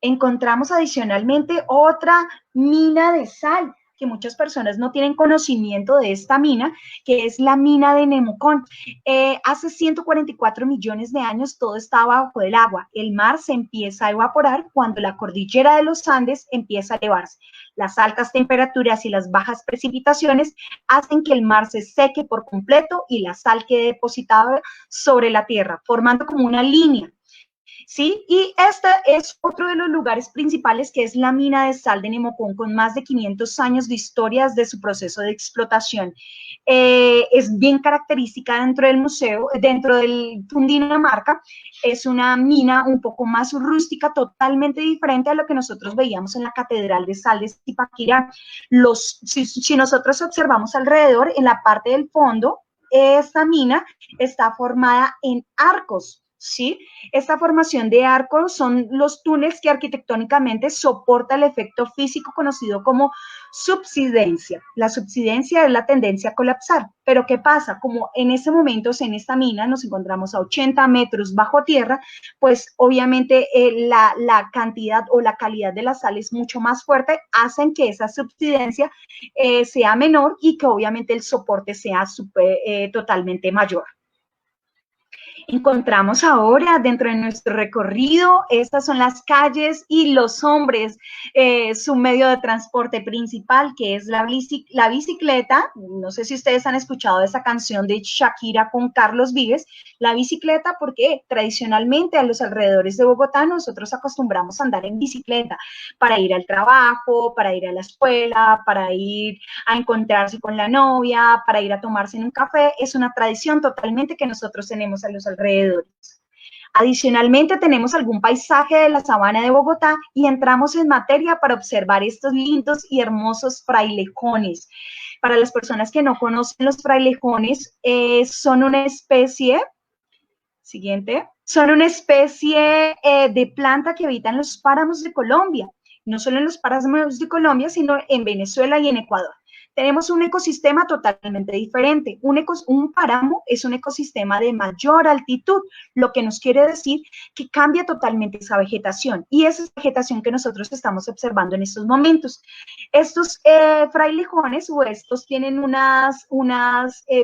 Encontramos adicionalmente otra mina de sal, que muchas personas no tienen conocimiento de esta mina, que es la mina de Nemocón. Hace 144 millones de años todo estaba bajo el agua. El mar se empieza a evaporar cuando la cordillera de los Andes empieza a elevarse. Las altas temperaturas y las bajas precipitaciones hacen que el mar se seque por completo y la sal quede depositada sobre la tierra, formando como una línea. ¿Sí? Y este es otro de los lugares principales, que es la mina de sal de Nemocón, con más de 500 años de historias de su proceso de explotación. Es bien característica dentro del museo, dentro del Cundinamarca. Es una mina un poco más rústica, totalmente diferente a lo que nosotros veíamos en la Catedral de Sal de Zipaquirá. Si nosotros observamos alrededor, en la parte del fondo, esta mina está formada en arcos. ¿Sí? Esta formación de arcos son los túneles que arquitectónicamente soporta el efecto físico conocido como subsidencia. La subsidencia es la tendencia a colapsar. Pero ¿qué pasa? Como en ese momento, en esta mina, nos encontramos a 80 metros bajo tierra, pues obviamente la cantidad o la calidad de la sal es mucho más fuerte, hacen que esa subsidencia sea menor y que obviamente el soporte sea totalmente mayor. Encontramos ahora dentro de nuestro recorrido, estas son las calles y los hombres, su medio de transporte principal, que es la bicicleta. No sé si ustedes han escuchado esa canción de Shakira con Carlos Vives, la bicicleta, porque tradicionalmente a los alrededores de Bogotá nosotros acostumbramos a andar en bicicleta para ir al trabajo, para ir a la escuela, para ir a encontrarse con la novia, para ir a tomarse en un café. Es una tradición totalmente que nosotros tenemos a los alrededores. Adicionalmente, tenemos algún paisaje de la sabana de Bogotá y entramos en materia para observar estos lindos y hermosos frailejones. Para las personas que no conocen, los frailejones son una especie, son una especie de planta que habita en los páramos de Colombia. No solo en los páramos de Colombia, sino en Venezuela y en Ecuador. Tenemos un ecosistema totalmente diferente. Un páramo es un ecosistema de mayor altitud, lo que nos quiere decir que cambia totalmente esa vegetación, y esa es la vegetación que nosotros estamos observando en estos momentos. Estos frailejones o estos tienen unas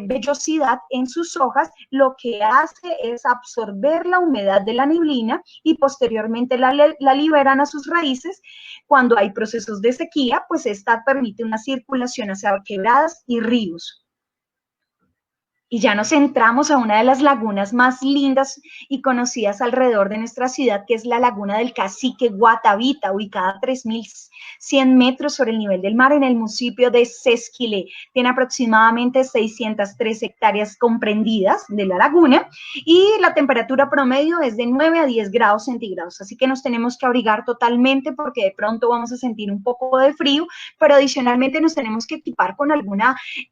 vellosidad en sus hojas, lo que hace es absorber la humedad de la neblina y posteriormente la liberan a sus raíces. Cuando hay procesos de sequía, pues esta permite una circulación hacia quebradas y ríos. Y ya nos entramos a una de las lagunas más lindas y conocidas alrededor de nuestra ciudad, que es la laguna del Cacique Guatavita, ubicada a 3.100 metros sobre el nivel del mar en el municipio de Sesquilé. Tiene aproximadamente 603 hectáreas comprendidas de la laguna y la temperatura promedio es de 9 a 10 grados centígrados. Así que nos tenemos que abrigar totalmente porque de pronto vamos a sentir un poco de frío, pero adicionalmente nos tenemos que equipar con algún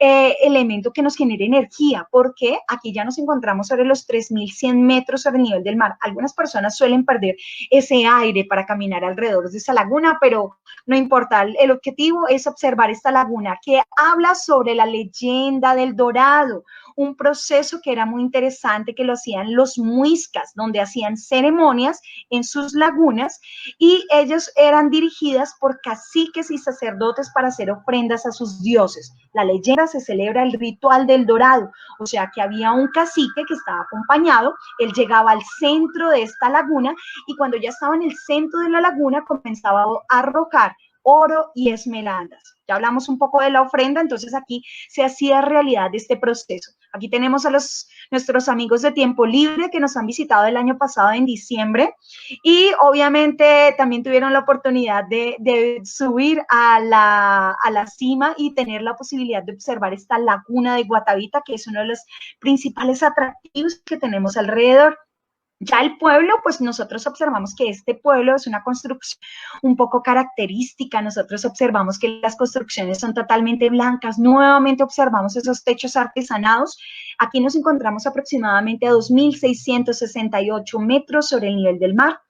elemento que nos genere energía, porque aquí ya nos encontramos sobre los 3.100 metros sobre el nivel del mar. Algunas personas suelen perder ese aire para caminar alrededor de esa laguna, pero no importa, el objetivo es observar esta laguna que habla sobre la leyenda del Dorado, un proceso que era muy interesante, que lo hacían los muiscas, donde hacían ceremonias en sus lagunas y ellos eran dirigidas por caciques y sacerdotes para hacer ofrendas a sus dioses. La leyenda se celebra el ritual del Dorado, o sea que había un cacique que estaba acompañado, él llegaba al centro de esta laguna y cuando ya estaba en el centro de la laguna comenzaba a arrojar oro y esmeraldas. Ya hablamos un poco de la ofrenda, entonces aquí se hacía realidad este proceso. Aquí tenemos a nuestros amigos de Tiempo Libre que nos han visitado el año pasado en diciembre y obviamente también tuvieron la oportunidad de subir a la cima y tener la posibilidad de observar esta laguna de Guatavita, que es uno de los principales atractivos que tenemos alrededor. Ya el pueblo, pues nosotros observamos que este pueblo es una construcción un poco característica. Nosotros observamos que las construcciones son totalmente blancas. Nuevamente observamos esos techos artesanados. Aquí nos encontramos aproximadamente a 2.668 metros sobre el nivel del mar.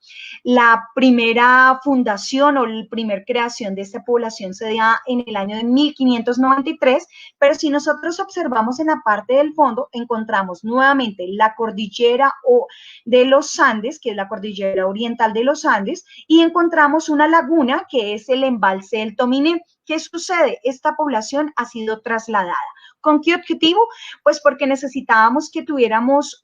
La primera fundación o la primera creación de esta población se da en el año de 1593, pero si nosotros observamos en la parte del fondo, encontramos nuevamente la cordillera de los Andes, que es la cordillera oriental de los Andes, y encontramos una laguna que es el embalse del Tominé. ¿Qué sucede? Esta población ha sido trasladada. ¿Con qué objetivo? Pues porque necesitábamos que tuviéramos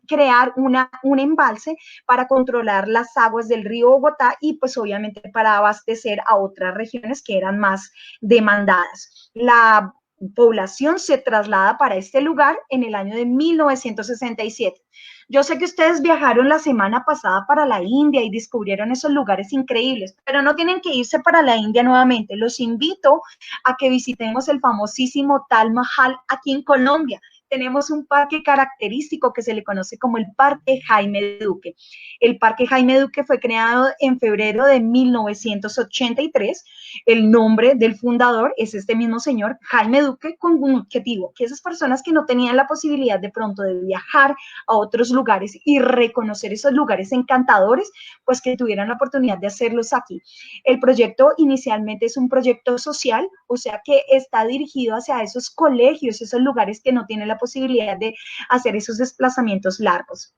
crear un embalse para controlar las aguas del río Bogotá y pues obviamente para abastecer a otras regiones que eran más demandadas. La población se traslada para este lugar en el año de 1967. Yo sé que ustedes viajaron la semana pasada para la India y descubrieron esos lugares increíbles, pero no tienen que irse para la India nuevamente. Los invito a que visitemos el famosísimo Taj Mahal aquí en Colombia. Tenemos un parque característico que se le conoce como el Parque Jaime Duque. El Parque Jaime Duque fue creado en febrero de 1983. El nombre del fundador es este mismo señor, Jaime Duque, con un objetivo, que esas personas que no tenían la posibilidad de pronto de viajar a otros lugares y reconocer esos lugares encantadores, pues que tuvieran la oportunidad de hacerlos aquí. El proyecto inicialmente es un proyecto social, o sea que está dirigido hacia esos colegios, esos lugares que no tienen la posibilidad de hacer esos desplazamientos largos.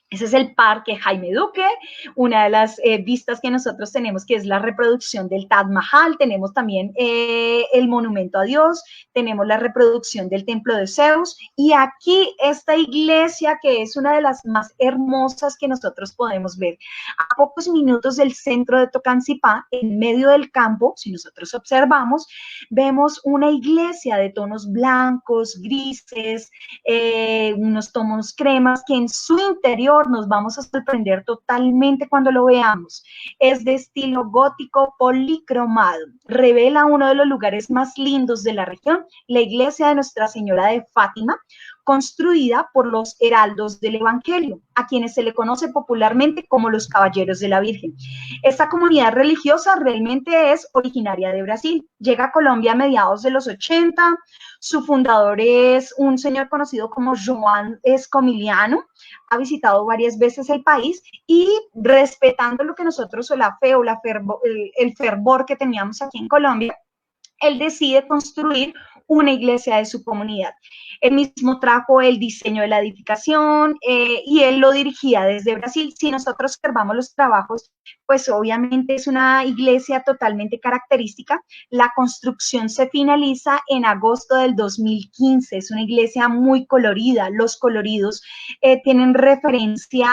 Ese es el Parque Jaime Duque, una de las vistas que nosotros tenemos, que es la reproducción del Taj Mahal. Tenemos también el Monumento a Dios, tenemos la reproducción del Templo de Zeus, y aquí esta iglesia, que es una de las más hermosas que nosotros podemos ver. A pocos minutos del centro de Tocancipá, en medio del campo, si nosotros observamos, vemos una iglesia de tonos blancos, grises, unos tonos cremas, que en su interior nos vamos a sorprender totalmente cuando lo veamos. Es de estilo gótico policromado. Revela uno de los lugares más lindos de la región, la iglesia de Nuestra Señora de Fátima, construida por los heraldos del Evangelio, a quienes se le conoce popularmente como los Caballeros de la Virgen. Esta comunidad religiosa realmente es originaria de Brasil. Llega a Colombia a mediados de los 80. Su fundador es un señor conocido como Joan Escomiliano. Ha visitado varias veces el país y, respetando lo que nosotros, o la fe o el fervor que teníamos aquí en Colombia, él decide construir una iglesia de su comunidad. Él mismo trajo el diseño de la edificación y él lo dirigía desde Brasil. Si nosotros observamos los trabajos, pues obviamente es una iglesia totalmente característica. La construcción se finaliza en agosto del 2015. Es una iglesia muy colorida. Los coloridos tienen referencia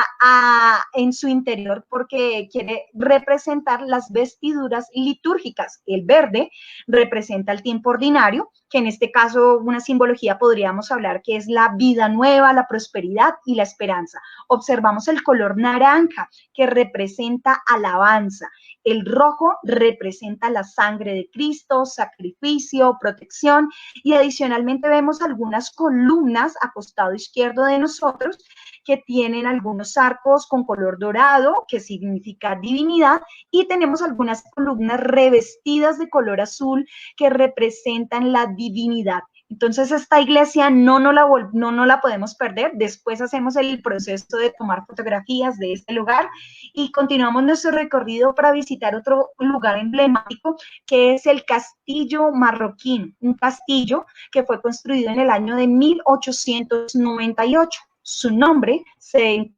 en su interior porque quiere representar las vestiduras litúrgicas. El verde representa el tiempo ordinario, que en este caso una simbología podríamos hablar que es la vida nueva, la prosperidad y la esperanza. Observamos el color naranja, que representa alabanza. El rojo representa la sangre de Cristo, sacrificio, protección, y adicionalmente vemos algunas columnas a costado izquierdo de nosotros que tienen algunos arcos con color dorado, que significa divinidad, y tenemos algunas columnas revestidas de color azul que representan la divinidad. Entonces, esta iglesia no la podemos perder. Después hacemos el proceso de tomar fotografías de este lugar y continuamos nuestro recorrido para visitar otro lugar emblemático, que es el Castillo Marroquín, un castillo que fue construido en el año de 1898. Su nombre se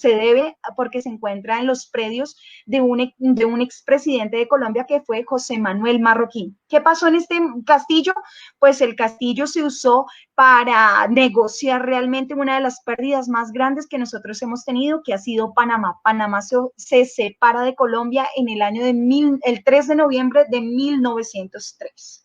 debe porque se encuentra en los predios de un expresidente de Colombia, que fue José Manuel Marroquín. ¿Qué pasó en este castillo? Pues el castillo se usó para negociar realmente una de las pérdidas más grandes que nosotros hemos tenido, que ha sido Panamá. Panamá se separa de Colombia en el año el 3 de noviembre de 1903.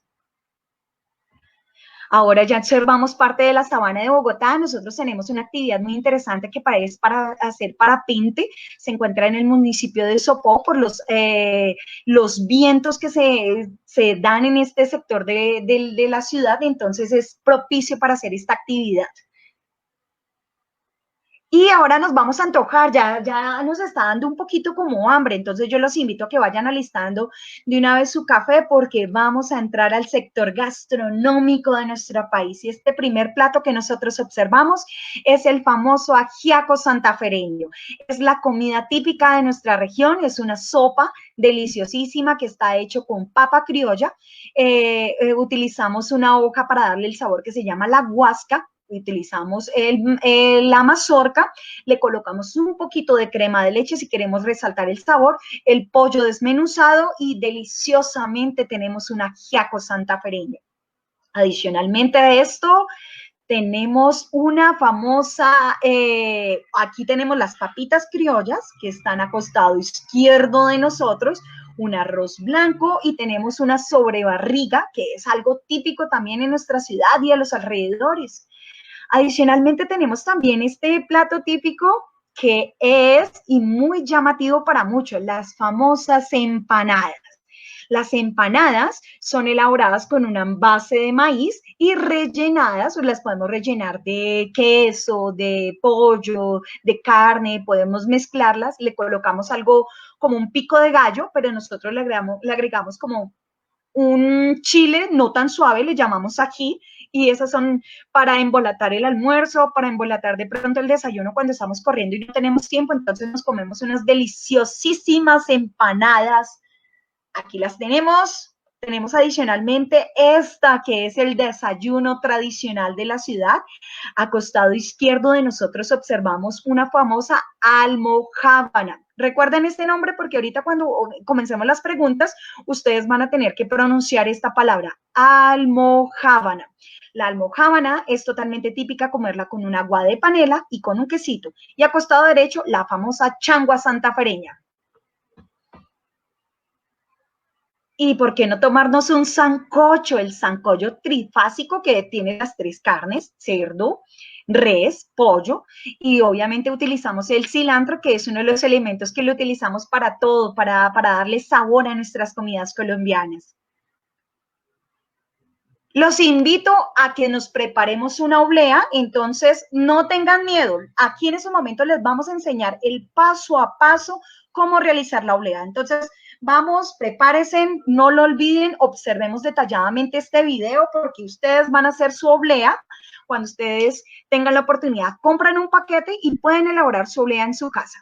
Ahora ya observamos parte de la sabana de Bogotá. Nosotros tenemos una actividad muy interesante que es para hacer parapente. Se encuentra en el municipio de Sopó por los vientos que se dan en este sector de la ciudad. Entonces es propicio para hacer esta actividad. Y ahora nos vamos a antojar, ya nos está dando un poquito como hambre, entonces yo los invito a que vayan alistando de una vez su café, porque vamos a entrar al sector gastronómico de nuestro país. Y este primer plato que nosotros observamos es el famoso ajiaco santafereño. Es la comida típica de nuestra región, es una sopa deliciosísima que está hecho con papa criolla. Utilizamos una hoja para darle el sabor que se llama la guasca. utilizamos la mazorca, le colocamos un poquito de crema de leche si queremos resaltar el sabor, el pollo desmenuzado y deliciosamente tenemos un ajiaco santafereño. Adicionalmente a esto, tenemos una famosa, aquí tenemos las papitas criollas que están a costado izquierdo de nosotros, un arroz blanco y tenemos una sobrebarriga, que es algo típico también en nuestra ciudad y a los alrededores. Adicionalmente tenemos también este plato típico que es y muy llamativo para muchos, las famosas empanadas. Las empanadas son elaboradas con una base de maíz y rellenadas, o las podemos rellenar de queso, de pollo, de carne, podemos mezclarlas, le colocamos algo como un pico de gallo, pero nosotros le agregamos como un chile no tan suave, le llamamos ají, y esas son para embolatar el almuerzo, para embolatar de pronto el desayuno cuando estamos corriendo y no tenemos tiempo, entonces nos comemos unas deliciosísimas empanadas. Aquí las tenemos. Tenemos adicionalmente esta que es el desayuno tradicional de la ciudad. A costado izquierdo de nosotros observamos una famosa almojábana. Recuerden este nombre porque ahorita cuando comencemos las preguntas, ustedes van a tener que pronunciar esta palabra, almojábana. La almojábana es totalmente típica comerla con un agua de panela y con un quesito. Y a costado derecho, la famosa changua santafereña. ¿Y por qué no tomarnos un sancocho? El sancocho trifásico que tiene las tres carnes, cerdo, res, pollo, y obviamente utilizamos el cilantro, que es uno de los elementos que lo utilizamos para todo, para darle sabor a nuestras comidas colombianas. Los invito a que nos preparemos una oblea, entonces no tengan miedo. Aquí en ese momento les vamos a enseñar el paso a paso cómo realizar la oblea. Entonces, vamos, prepárense, no lo olviden, observemos detalladamente este video porque ustedes van a hacer su oblea. Cuando ustedes tengan la oportunidad, compran un paquete y pueden elaborar su oblea en su casa.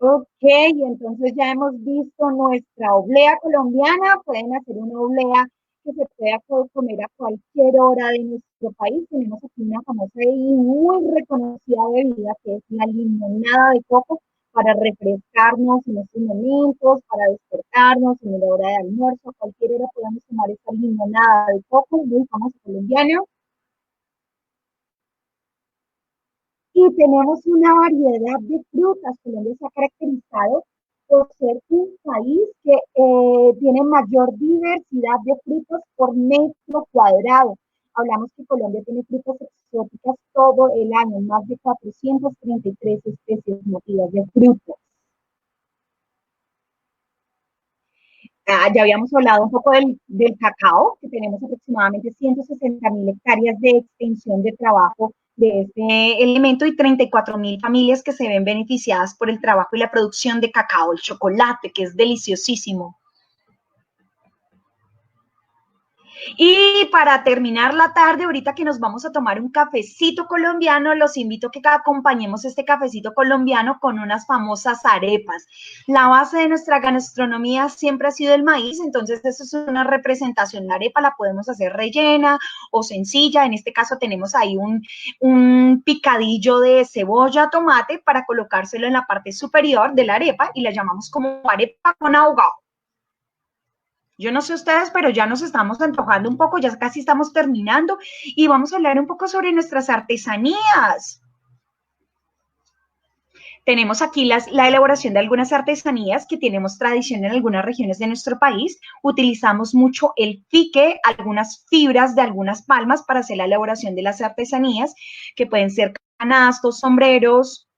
Ok, entonces ya hemos visto nuestra oblea colombiana. Pueden hacer una oblea que se pueda comer a cualquier hora de nuestro país. Tenemos aquí una famosa y muy reconocida bebida que es la limonada de coco para refrescarnos en estos momentos, para despertarnos en la hora de almuerzo. A cualquier hora podemos tomar esta limonada de coco, muy famosa colombiana. Y tenemos una variedad de frutas. Colombia se ha caracterizado por ser un país que tiene mayor diversidad de frutas por metro cuadrado. Hablamos que Colombia tiene frutas exóticas todo el año, más de 433 especies nativas de frutas. Ya habíamos hablado un poco del cacao, que tenemos aproximadamente 160.000 hectáreas de extensión de trabajo de este elemento y 34.000 familias que se ven beneficiadas por el trabajo y la producción de cacao, el chocolate, que es deliciosísimo. Y para terminar la tarde, ahorita que nos vamos a tomar un cafecito colombiano, los invito a que acompañemos este cafecito colombiano con unas famosas arepas. La base de nuestra gastronomía siempre ha sido el maíz, entonces eso es una representación. La arepa la podemos hacer rellena o sencilla. En este caso tenemos ahí un picadillo de cebolla, tomate para colocárselo en la parte superior de la arepa y la llamamos como arepa con ahogado. Yo no sé ustedes, pero ya nos estamos antojando un poco, ya casi estamos terminando y vamos a hablar un poco sobre nuestras artesanías. Tenemos aquí la elaboración de algunas artesanías que tenemos tradición en algunas regiones de nuestro país. Utilizamos mucho el fique, algunas fibras de algunas palmas para hacer la elaboración de las artesanías, que pueden ser canastos, sombreros.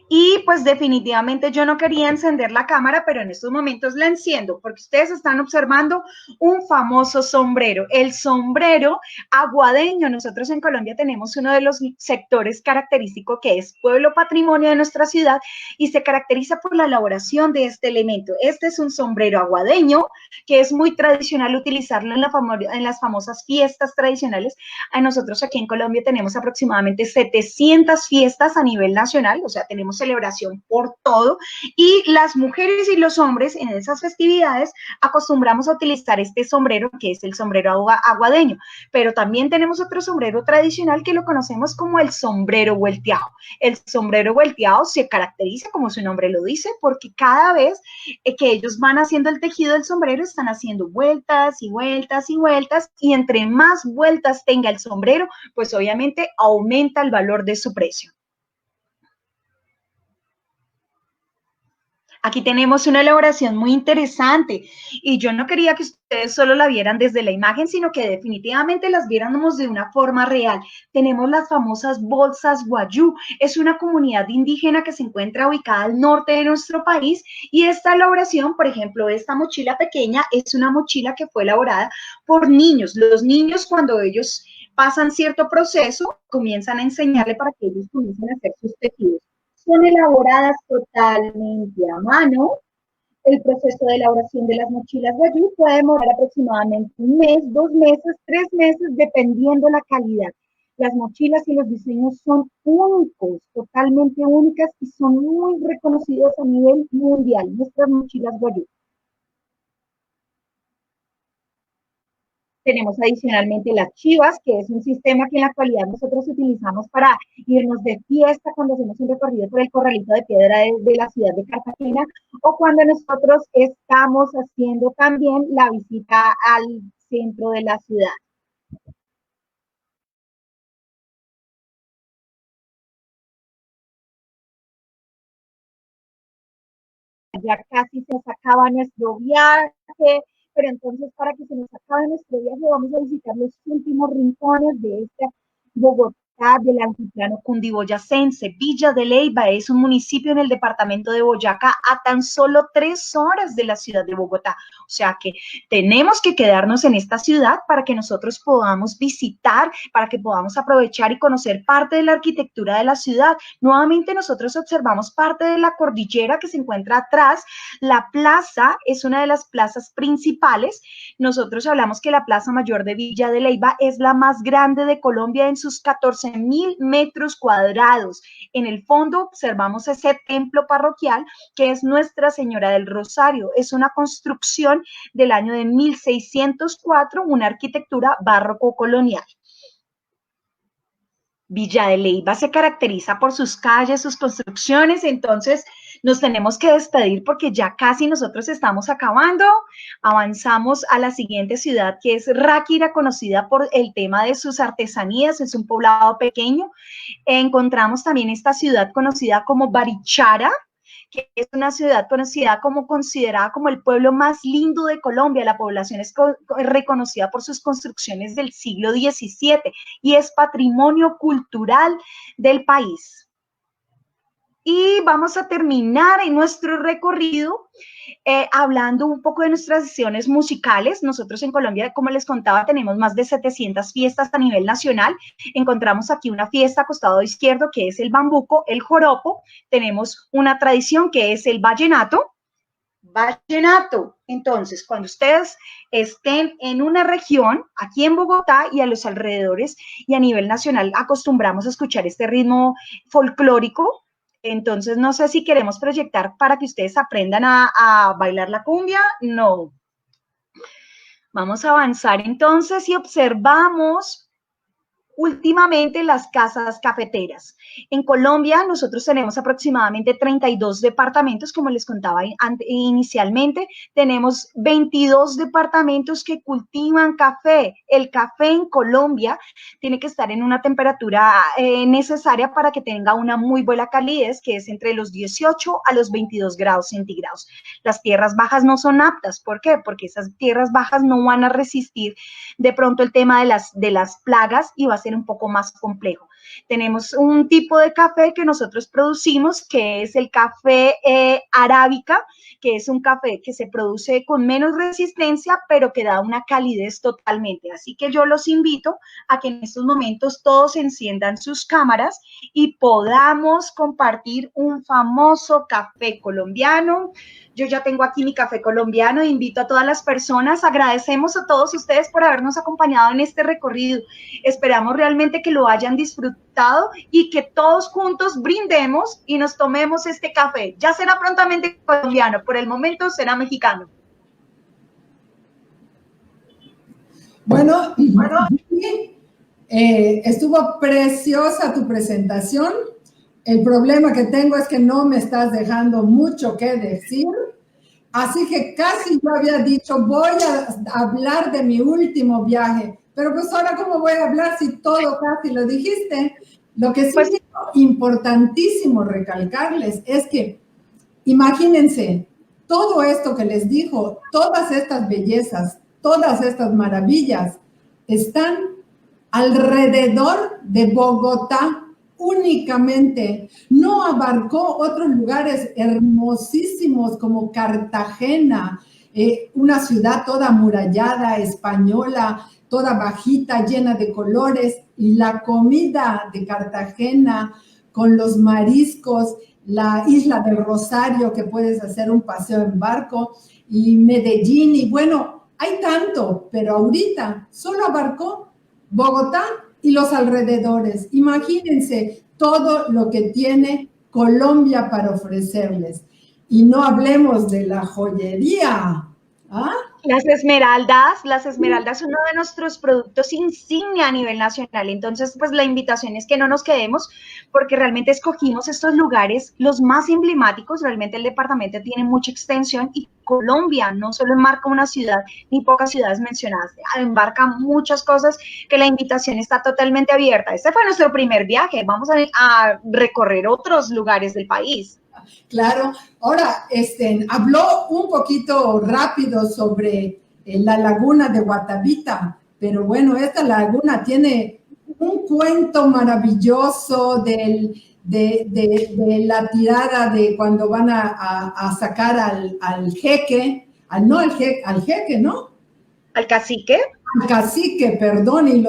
Y pues definitivamente yo no quería encender la cámara, pero en estos momentos la enciendo porque ustedes están observando un famoso sombrero, el sombrero aguadeño. Nosotros en Colombia tenemos uno de los sectores característicos que es pueblo patrimonio de nuestra ciudad y se caracteriza por la elaboración de este elemento. Este es un sombrero aguadeño que es muy tradicional utilizarlo en las famosas fiestas tradicionales. Nosotros aquí en Colombia tenemos aproximadamente 700 fiestas a nivel nacional, o sea, tenemos celebración por todo, y las mujeres y los hombres en esas festividades acostumbramos a utilizar este sombrero, que es el sombrero aguadeño, pero también tenemos otro sombrero tradicional que lo conocemos como el sombrero vuelteado. El sombrero vuelteado se caracteriza, como su nombre lo dice, porque cada vez que ellos van haciendo el tejido del sombrero, están haciendo vueltas y vueltas y vueltas, y entre más vueltas tenga el sombrero, pues obviamente aumenta el valor de su precio. Aquí tenemos una elaboración muy interesante y yo no quería que ustedes solo la vieran desde la imagen, sino que definitivamente las viéramos de una forma real. Tenemos las famosas bolsas Wayuu. Es una comunidad indígena que se encuentra ubicada al norte de nuestro país y esta elaboración, por ejemplo, esta mochila pequeña es una mochila que fue elaborada por niños. Los niños cuando ellos pasan cierto proceso, comienzan a enseñarle para que ellos comiencen a hacer sus tejidos. Son elaboradas totalmente a mano. El proceso de elaboración de las mochilas Wayuu puede demorar aproximadamente un mes, 2 meses, 3 meses, dependiendo la calidad. Las mochilas y los diseños son únicos, totalmente únicas y son muy reconocidos a nivel mundial, nuestras mochilas Wayuu. Tenemos adicionalmente las chivas, que es un sistema que en la actualidad nosotros utilizamos para irnos de fiesta cuando hacemos un recorrido por el corralito de piedra de la ciudad de Cartagena o cuando nosotros estamos haciendo también la visita al centro de la ciudad. Ya casi se nos acaba nuestro viaje, pero entonces para que se nos acabe nuestro viaje vamos a visitar los últimos rincones de este Bogotá del altiplano cundiboyacense. Villa de Leyva es un municipio en el departamento de Boyacá a tan solo 3 horas de la ciudad de Bogotá. O sea que tenemos que quedarnos en esta ciudad para que nosotros podamos visitar, para que podamos aprovechar y conocer parte de la arquitectura de la ciudad. Nuevamente nosotros observamos parte de la cordillera que se encuentra atrás. La plaza es una de las plazas principales. Nosotros hablamos que la Plaza Mayor de Villa de Leyva es la más grande de Colombia en sus 14.000 metros cuadrados. En el fondo observamos ese templo parroquial que es Nuestra Señora del Rosario. Es una construcción del año de 1604, una arquitectura barroco colonial. Villa de Leyva se caracteriza por sus calles, sus construcciones, entonces nos tenemos que despedir porque ya casi nosotros estamos acabando. Avanzamos a la siguiente ciudad que es Ráquira, conocida por el tema de sus artesanías, es un poblado pequeño. Encontramos también esta ciudad conocida como Barichara, que es una ciudad conocida como considerada como el pueblo más lindo de Colombia. La población es reconocida por sus construcciones del siglo XVII y es patrimonio cultural del país. Y vamos a terminar en nuestro recorrido hablando un poco de nuestras sesiones musicales. Nosotros en Colombia, como les contaba, tenemos más de 700 fiestas a nivel nacional. Encontramos aquí una fiesta a costado izquierdo que es el bambuco, el joropo. Tenemos una tradición que es el vallenato. Vallenato. Entonces, cuando ustedes estén en una región, aquí en Bogotá y a los alrededores y a nivel nacional, acostumbramos a escuchar este ritmo folclórico. Entonces, no sé si queremos proyectar para que ustedes aprendan a bailar la cumbia. No. Vamos a avanzar entonces y observamos últimamente las casas cafeteras. En Colombia nosotros tenemos aproximadamente 32 departamentos, como les contaba inicialmente, tenemos 22 departamentos que cultivan café. El café en Colombia tiene que estar en una temperatura necesaria para que tenga una muy buena calidez, que es entre los 18 a los 22 grados centígrados. Las tierras bajas no son aptas. ¿Por qué? Porque esas tierras bajas no van a resistir de pronto el tema de las plagas y va a ser un poco más complejo. Tenemos un tipo de café que nosotros producimos, que es el café arábica, que es un café que se produce con menos resistencia, pero que da una calidez totalmente. Así que yo los invito a que en estos momentos todos enciendan sus cámaras y podamos compartir un famoso café colombiano. Yo ya tengo aquí mi café colombiano, invito a todas las personas, agradecemos a todos ustedes por habernos acompañado en este recorrido. Esperamos realmente que lo hayan disfrutado y que todos juntos brindemos y nos tomemos este café. Ya será prontamente colombiano, por el momento será mexicano. Bueno, estuvo preciosa tu presentación. El problema que tengo es que no me estás dejando mucho que decir. Así que casi yo había dicho, voy a hablar de mi último viaje. Pero pues ahora, ¿cómo voy a hablar si todo casi lo dijiste? Lo que sí es importantísimo recalcarles es que, imagínense, todo esto que les dijo, todas estas bellezas, todas estas maravillas, están alrededor de Bogotá únicamente. No abarcó otros lugares hermosísimos como Cartagena, una ciudad toda amurallada, española, toda bajita, llena de colores, y la comida de Cartagena con los mariscos, la isla del Rosario, que puedes hacer un paseo en barco, y Medellín, y bueno, hay tanto, pero ahorita solo abarcó Bogotá y los alrededores. Imagínense todo lo que tiene Colombia para ofrecerles. Y no hablemos de la joyería. ¿Ah? Las esmeraldas son uno de nuestros productos insignia a nivel nacional. Entonces, pues la invitación es que no nos quedemos, porque realmente escogimos estos lugares los más emblemáticos. Realmente el departamento tiene mucha extensión y Colombia no solo enmarca una ciudad ni pocas ciudades mencionadas, embarca muchas cosas, que la invitación está totalmente abierta. Este fue nuestro primer viaje. Vamos a recorrer otros lugares del país. Claro. Ahora, habló un poquito rápido sobre la laguna de Guatavita, pero bueno, esta laguna tiene un cuento maravilloso de la tirada de cuando van a sacar al jeque, al jeque, ¿no? ¿Al cacique? Cacique, perdón, y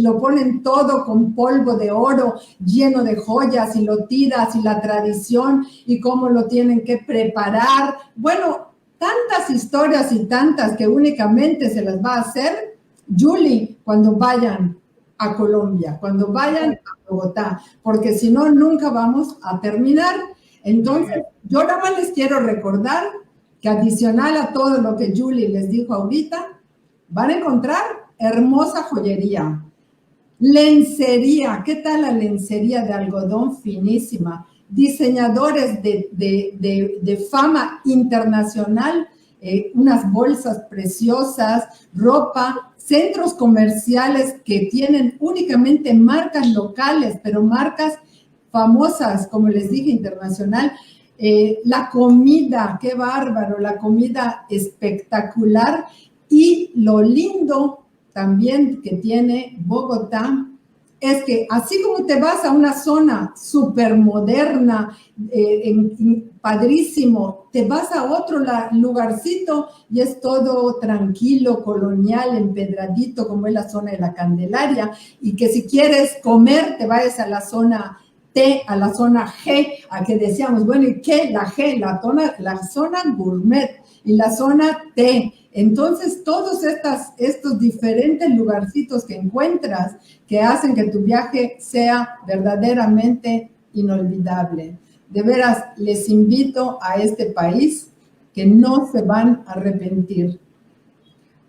lo ponen todo con polvo de oro, lleno de joyas, y lo tiras, y la tradición, y cómo lo tienen que preparar. Bueno, tantas historias y tantas que únicamente se las va a hacer Julie cuando vayan a Colombia, cuando vayan a Bogotá, porque si no, nunca vamos a terminar. Entonces, yo nada más les quiero recordar que adicional a todo lo que Julie les dijo ahorita, van a encontrar hermosa joyería, lencería. ¿Qué tal la lencería de algodón finísima? Diseñadores de fama internacional, unas bolsas preciosas, ropa, centros comerciales que tienen únicamente marcas locales, pero marcas famosas, como les dije, internacional. La comida, qué bárbaro, la comida espectacular. Y lo lindo también que tiene Bogotá es que así como te vas a una zona súper moderna, padrísimo, te vas a otro lugarcito y es todo tranquilo, colonial, empedradito, como es la zona de la Candelaria, y que si quieres comer, te vayas a la zona T, a la zona G, a que decíamos, bueno, ¿y qué? La G, la zona gourmet, y la zona T. Entonces, todos estos diferentes lugarcitos que encuentras que hacen que tu viaje sea verdaderamente inolvidable. De veras, les invito a este país, que no se van a arrepentir.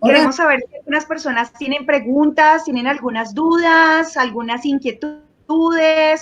Queremos saber si algunas personas tienen preguntas, tienen algunas dudas, algunas inquietudes,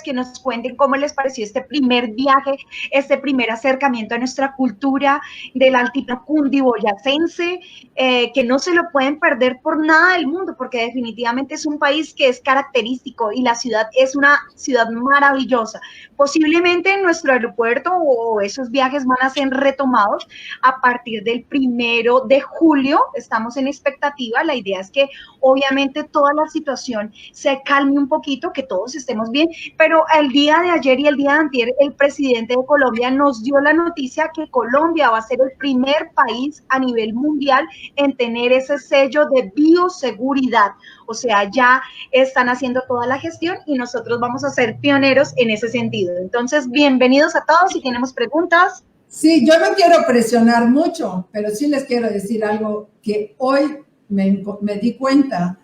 que nos cuenten cómo les pareció este primer viaje, este primer acercamiento a nuestra cultura del altiplano cundiboyacense, que no se lo pueden perder por nada del mundo, porque definitivamente es un país que es característico y la ciudad es una ciudad maravillosa. Posiblemente en nuestro aeropuerto o esos viajes van a ser retomados a partir del 1 de julio. Estamos en expectativa. La idea es que obviamente toda la situación se calme un poquito, que todos estemos bien, pero el día de ayer y el día de antier, el presidente de Colombia nos dio la noticia que Colombia va a ser el primer país a nivel mundial en tener ese sello de bioseguridad. O sea, ya están haciendo toda la gestión y nosotros vamos a ser pioneros en ese sentido. Entonces, bienvenidos a todos. Si tenemos preguntas. Sí, yo no quiero presionar mucho, pero sí les quiero decir algo que hoy me di cuenta,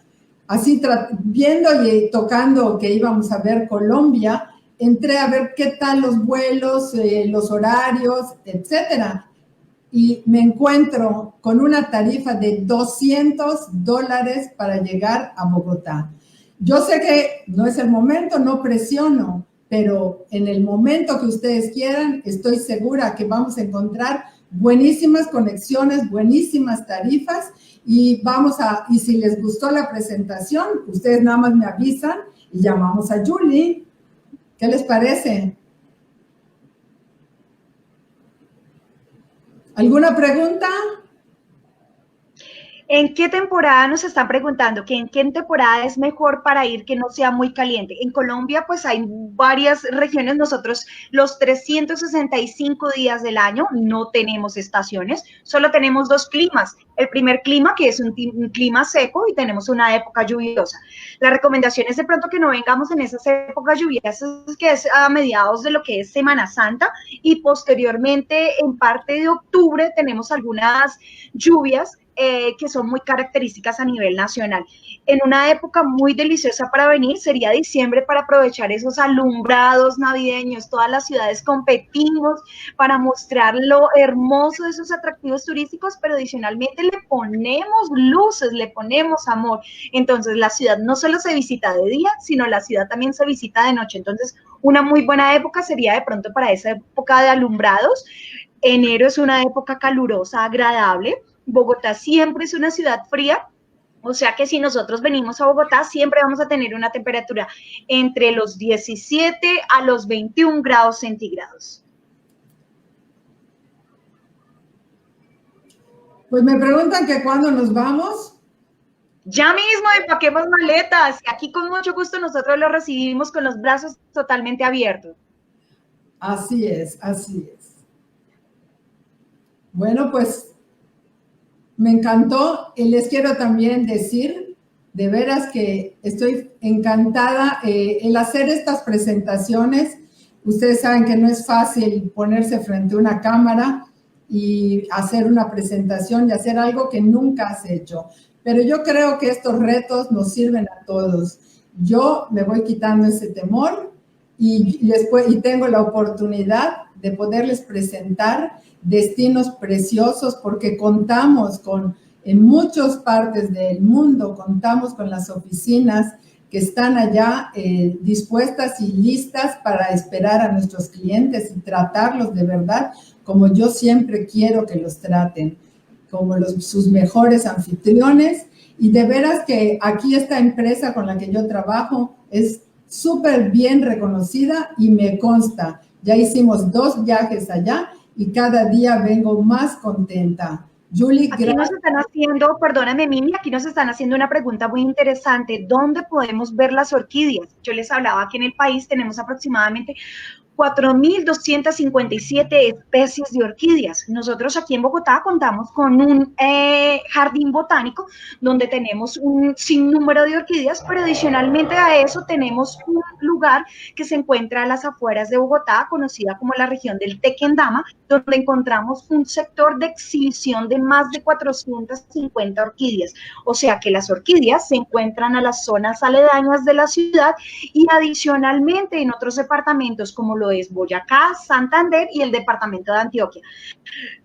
así viendo y tocando que íbamos a ver Colombia, entré a ver qué tal los vuelos, los horarios, etcétera, y me encuentro con una tarifa de $200 para llegar a Bogotá. Yo sé que no es el momento, no presiono, pero en el momento que ustedes quieran, estoy segura que vamos a encontrar buenísimas conexiones, buenísimas tarifas y y si les gustó la presentación, ustedes nada más me avisan y llamamos a Julie. ¿Qué les parece? ¿Alguna pregunta? ¿En qué temporada nos están preguntando? ¿Que en qué temporada es mejor para ir que no sea muy caliente? En Colombia, pues hay varias regiones. Nosotros los 365 días del año no tenemos estaciones, solo tenemos 2 climas. El primer clima, que es un clima seco, y tenemos una época lluviosa. La recomendación es de pronto que no vengamos en esas épocas lluviosas, que es a mediados de lo que es Semana Santa, y posteriormente en parte de octubre tenemos algunas lluvias que son muy características a nivel nacional. En una época muy deliciosa para venir sería diciembre, para aprovechar esos alumbrados navideños. Todas las ciudades competimos para mostrar lo hermoso de esos atractivos turísticos, pero adicionalmente le ponemos luces, le ponemos amor. Entonces la ciudad no solo se visita de día, sino la ciudad también se visita de noche. Entonces una muy buena época sería de pronto para esa época de alumbrados. Enero es una época calurosa, agradable. Bogotá siempre es una ciudad fría, o sea que si nosotros venimos a Bogotá, siempre vamos a tener una temperatura entre los 17 a los 21 grados centígrados. Pues me preguntan que cuándo nos vamos. Ya mismo empaquemos maletas. Aquí con mucho gusto nosotros lo recibimos con los brazos totalmente abiertos. Así es, así es. Bueno, pues me encantó y les quiero también decir, de veras que estoy encantada el hacer estas presentaciones. Ustedes saben que no es fácil ponerse frente a una cámara y hacer una presentación y hacer algo que nunca has hecho. Pero yo creo que estos retos nos sirven a todos. Yo me voy quitando ese temor y tengo la oportunidad de poderles presentar destinos preciosos, porque contamos en muchas partes del mundo, contamos con las oficinas que están allá dispuestas y listas para esperar a nuestros clientes y tratarlos de verdad como yo siempre quiero que los traten, como sus mejores anfitriones. Y de veras que aquí esta empresa con la que yo trabajo es súper bien reconocida y me consta. Ya hicimos 2 viajes allá y cada día vengo más contenta. Julie, aquí nos están haciendo, perdóname Mimi, aquí nos están haciendo una pregunta muy interesante. ¿Dónde podemos ver las orquídeas? Yo les hablaba que en el país tenemos aproximadamente 4.257 especies de orquídeas. Nosotros aquí en Bogotá contamos con un jardín botánico donde tenemos un sinnúmero de orquídeas, pero adicionalmente a eso tenemos un lugar que se encuentra a las afueras de Bogotá, conocida como la región del Tequendama, donde encontramos un sector de exhibición de más de 450 orquídeas. O sea que las orquídeas se encuentran a las zonas aledañas de la ciudad y adicionalmente en otros departamentos como lo es Boyacá, Santander y el departamento de Antioquia.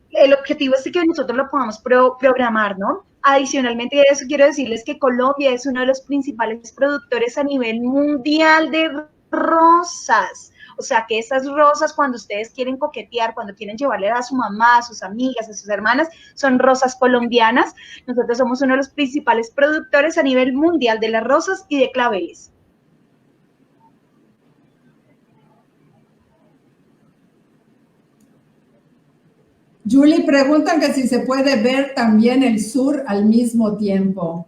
El objetivo es que nosotros lo podamos programar, ¿no? Adicionalmente a eso, quiero decirles que Colombia es uno de los principales productores a nivel mundial de rosas. O sea, que esas rosas, cuando ustedes quieren coquetear, cuando quieren llevarle a su mamá, a sus amigas, a sus hermanas, son rosas colombianas. Nosotros somos uno de los principales productores a nivel mundial de las rosas y de claveles. Julie, preguntan que si se puede ver también el sur al mismo tiempo.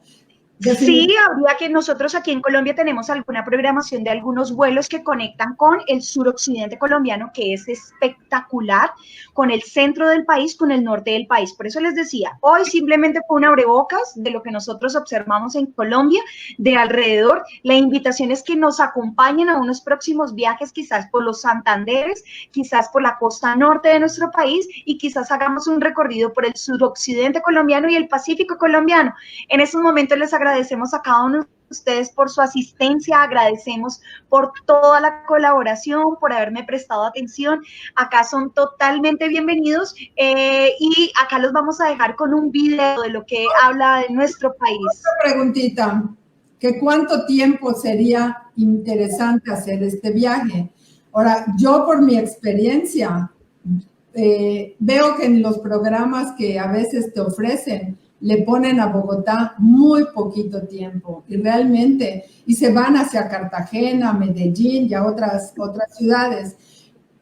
Sí, habría que nosotros aquí en Colombia tenemos alguna programación de algunos vuelos que conectan con el suroccidente colombiano, que es espectacular, con el centro del país, con el norte del país. Por eso les decía, hoy simplemente fue un abrebocas de lo que nosotros observamos en Colombia, de alrededor. La invitación es que nos acompañen a unos próximos viajes, quizás por los Santanderes, quizás por la costa norte de nuestro país y quizás hagamos un recorrido por el suroccidente colombiano y el Pacífico colombiano. En estos momentos les agradecemos a cada uno de ustedes por su asistencia, agradecemos por toda la colaboración, por haberme prestado atención. Acá son totalmente bienvenidos y acá los vamos a dejar con un video de lo que habla de nuestro país. Otra preguntita, ¿que cuánto tiempo sería interesante hacer este viaje? Ahora, yo por mi experiencia veo que en los programas que a veces te ofrecen, le ponen a Bogotá muy poquito tiempo y realmente, y se van hacia Cartagena, Medellín y a otras ciudades.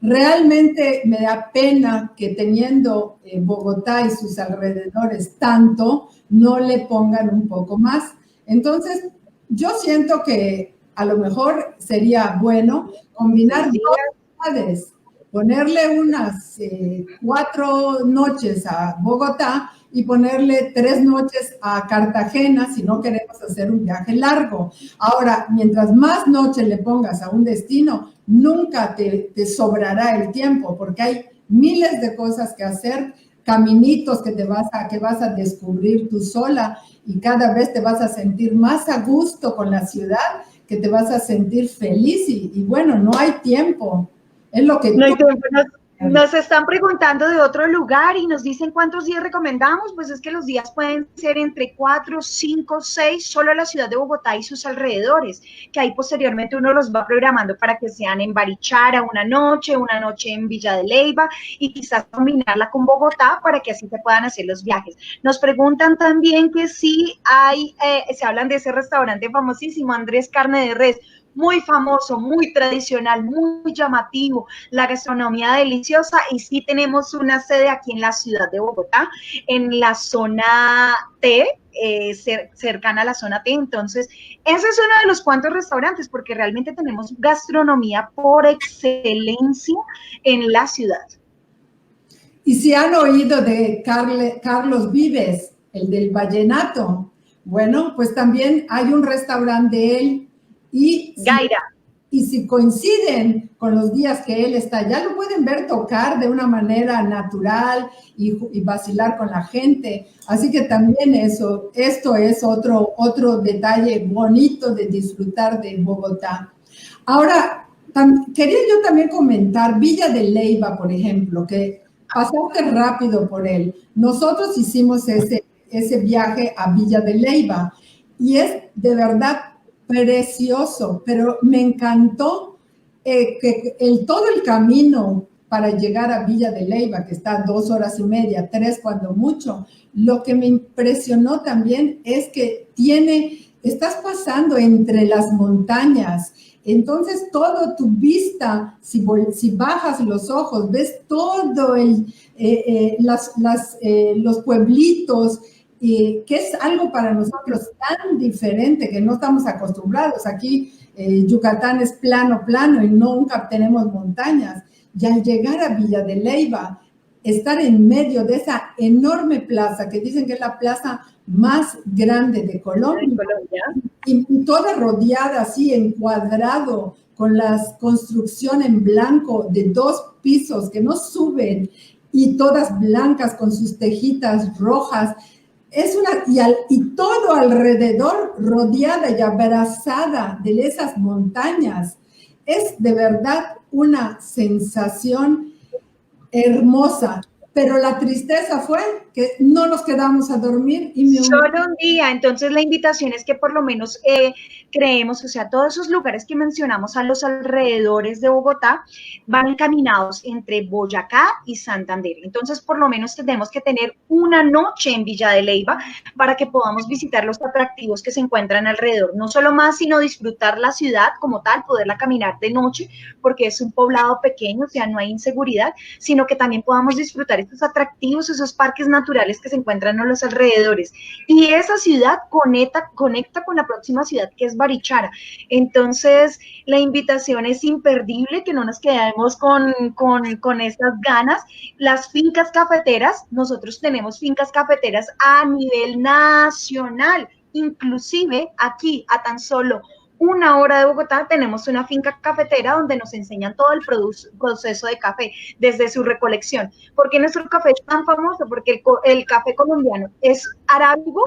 Realmente me da pena que teniendo Bogotá y sus alrededores tanto, no le pongan un poco más. Entonces, yo siento que a lo mejor sería bueno combinar dos ciudades, ponerle unas 4 noches a Bogotá y ponerle 3 noches a Cartagena si no queremos hacer un viaje largo. Ahora, mientras más noches le pongas a un destino, nunca te sobrará el tiempo porque hay miles de cosas que hacer, caminitos que vas a descubrir tú sola y cada vez te vas a sentir más a gusto con la ciudad, que te vas a sentir feliz y bueno, no hay tiempo. Es lo que... No hay tiempo. Nos están preguntando de otro lugar y nos dicen cuántos días recomendamos. Pues es que los días pueden ser entre 4, 5, 6, solo la ciudad de Bogotá y sus alrededores, que ahí posteriormente uno los va programando para que sean en Barichara una noche en Villa de Leyva y quizás combinarla con Bogotá para que así se puedan hacer los viajes. Nos preguntan también que si hay, se hablan de ese restaurante famosísimo, Andrés Carne de Res, muy famoso, muy tradicional, muy llamativo, la gastronomía deliciosa y sí tenemos una sede aquí en la ciudad de Bogotá, en la zona T, cercana a la zona T, entonces ese es uno de los cuantos restaurantes porque realmente tenemos gastronomía por excelencia en la ciudad. Y si han oído de Carlos Vives, el del vallenato, bueno, pues también hay un restaurante de él. Y Gaira. Y si coinciden con los días que él está allá, lo pueden ver tocar de una manera natural y vacilar con la gente. Así que también esto es otro detalle bonito de disfrutar de Bogotá. Ahora, quería yo también comentar Villa de Leyva, por ejemplo, que pasaste rápido por él. Nosotros hicimos ese viaje a Villa de Leyva y es de verdad precioso, pero me encantó que todo el camino para llegar a Villa de Leyva, que está 2 horas y media, 3 cuando mucho, lo que me impresionó también es que estás pasando entre las montañas, entonces todo tu vista, si bajas los ojos, ves todo los pueblitos, que es algo para nosotros tan diferente que no estamos acostumbrados. Aquí Yucatán es plano y nunca tenemos montañas. Y al llegar a Villa de Leyva, estar en medio de esa enorme plaza, que dicen que es la plaza más grande de Colombia, y toda rodeada así, encuadrado, con la construcción en blanco de 2 pisos que no suben, y todas blancas con sus tejitas rojas, y todo alrededor rodeada y abrazada de esas montañas. Es de verdad una sensación hermosa, pero la tristeza fue que no nos quedamos a dormir. Solo un día, entonces la invitación es que por lo menos creemos, o sea, todos esos lugares que mencionamos a los alrededores de Bogotá van encaminados entre Boyacá y Santander. Entonces, por lo menos tenemos que tener una noche en Villa de Leyva para que podamos visitar los atractivos que se encuentran alrededor. No solo más, sino disfrutar la ciudad como tal, poderla caminar de noche, porque es un poblado pequeño, o sea, no hay inseguridad, sino que también podamos disfrutar estos atractivos, esos parques naturales que se encuentran a los alrededores. Y esa ciudad conecta con la próxima ciudad, que es Barichara. Entonces, la invitación es imperdible, que no nos quedemos con esas ganas. Las fincas cafeteras, nosotros tenemos fincas cafeteras a nivel nacional, inclusive aquí a tan solo 1 hora de Bogotá tenemos una finca cafetera donde nos enseñan todo el proceso de café, desde su recolección. ¿Por qué nuestro café es tan famoso? Porque el café colombiano es arábigo,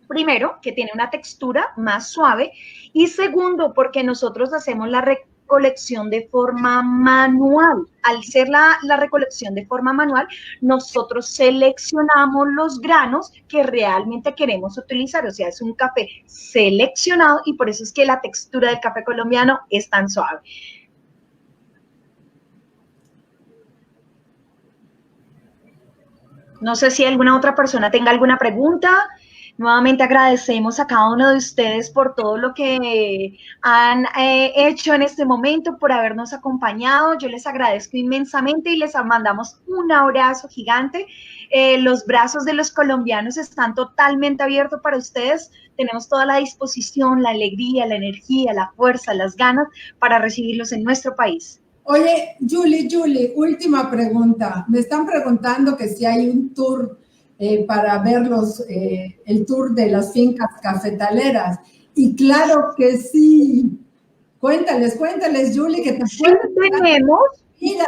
primero, que tiene una textura más suave, y segundo, porque nosotros hacemos la recolección de forma manual. Al ser la recolección de forma manual, nosotros seleccionamos los granos que realmente queremos utilizar, o sea, es un café seleccionado y por eso es que la textura del café colombiano es tan suave. No sé si alguna otra persona tenga alguna pregunta. Nuevamente agradecemos a cada uno de ustedes por todo lo que han hecho en este momento, por habernos acompañado. Yo les agradezco inmensamente y les mandamos un abrazo gigante. Los brazos de los colombianos están totalmente abiertos para ustedes. Tenemos toda la disposición, la alegría, la energía, la fuerza, las ganas para recibirlos en nuestro país. Oye, Julie, última pregunta. Me están preguntando que si hay un tour para ver el tour de las fincas cafetaleras. Y claro que sí. Cuéntales, Julie, que te sí tenemos. Mira,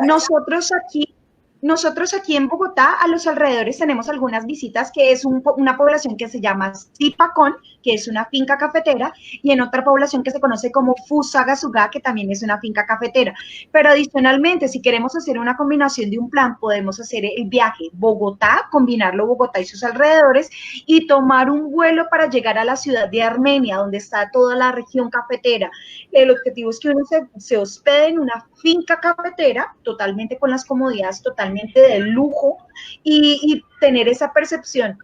nosotros aquí en Bogotá, a los alrededores, tenemos algunas visitas, que es una población que se llama Zipacón, que es una finca cafetera, y en otra población que se conoce como Fusagasugá, que también es una finca cafetera. Pero adicionalmente, si queremos hacer una combinación de un plan, podemos hacer el viaje Bogotá, combinarlo Bogotá y sus alrededores, y tomar un vuelo para llegar a la ciudad de Armenia, donde está toda la región cafetera. El objetivo es que uno se hospede en una finca cafetera, totalmente con las comodidades, totalmente de lujo, y tener esa percepción.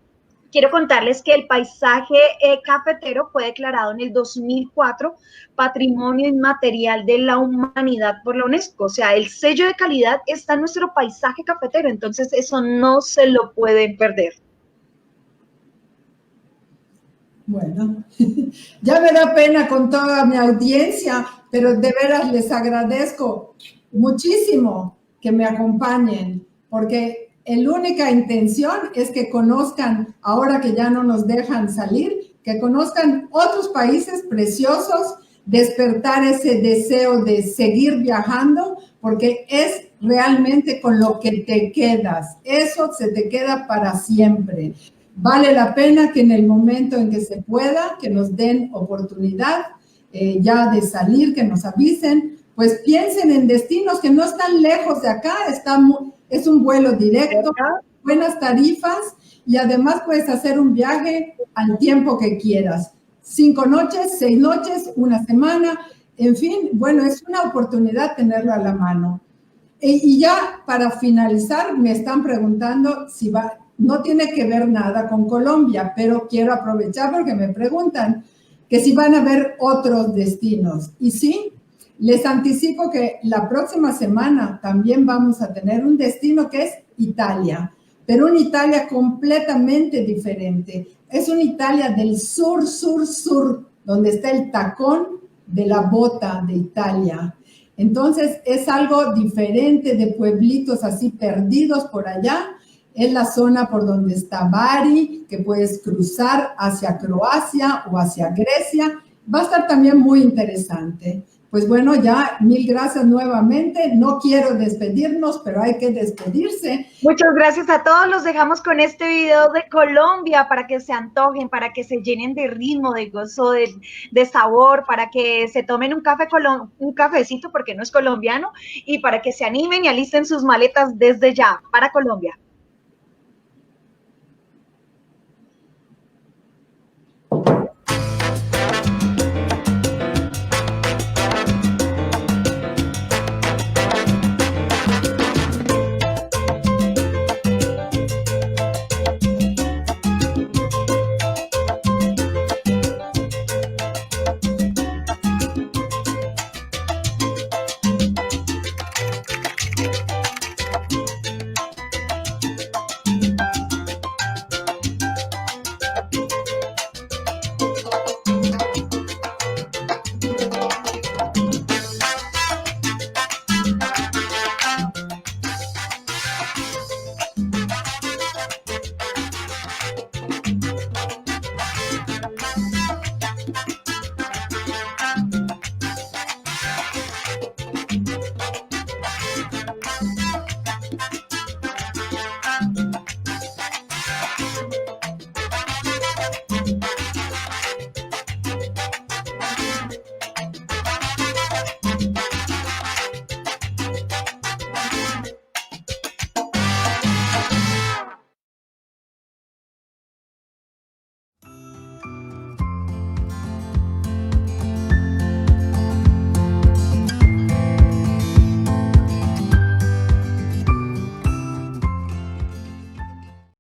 Quiero contarles que el paisaje cafetero fue declarado en el 2004 Patrimonio Inmaterial de la Humanidad por la UNESCO. O sea, el sello de calidad está en nuestro paisaje cafetero, entonces eso no se lo pueden perder. Bueno, ya me da pena con toda mi audiencia, pero de veras les agradezco muchísimo que me acompañen, porque la única intención es que conozcan, ahora que ya no nos dejan salir, que conozcan otros países preciosos, despertar ese deseo de seguir viajando, porque es realmente con lo que te quedas. Eso se te queda para siempre. Vale la pena que en el momento en que se pueda, que nos den oportunidad ya de salir, que nos avisen, pues piensen en destinos que no están lejos de acá, es un vuelo directo, buenas tarifas, y además puedes hacer un viaje al tiempo que quieras. 5 noches, 6 noches, una semana, en fin, bueno, es una oportunidad tenerlo a la mano. Y ya para finalizar, me están preguntando si no tiene que ver nada con Colombia, pero quiero aprovechar porque me preguntan que si van a ver otros destinos. Y sí, les anticipo que la próxima semana también vamos a tener un destino que es Italia, pero una Italia completamente diferente. Es una Italia del sur, donde está el tacón de la bota de Italia. Entonces, es algo diferente, de pueblitos así perdidos por allá. Es la zona por donde está Bari, que puedes cruzar hacia Croacia o hacia Grecia. Va a estar también muy interesante. Pues bueno, ya 1000 gracias nuevamente. No quiero despedirnos, pero hay que despedirse. Muchas gracias a todos. Los dejamos con este video de Colombia para que se antojen, para que se llenen de ritmo, de gozo, de sabor, para que se tomen un cafecito porque no es colombiano, y para que se animen y alisten sus maletas desde ya para Colombia.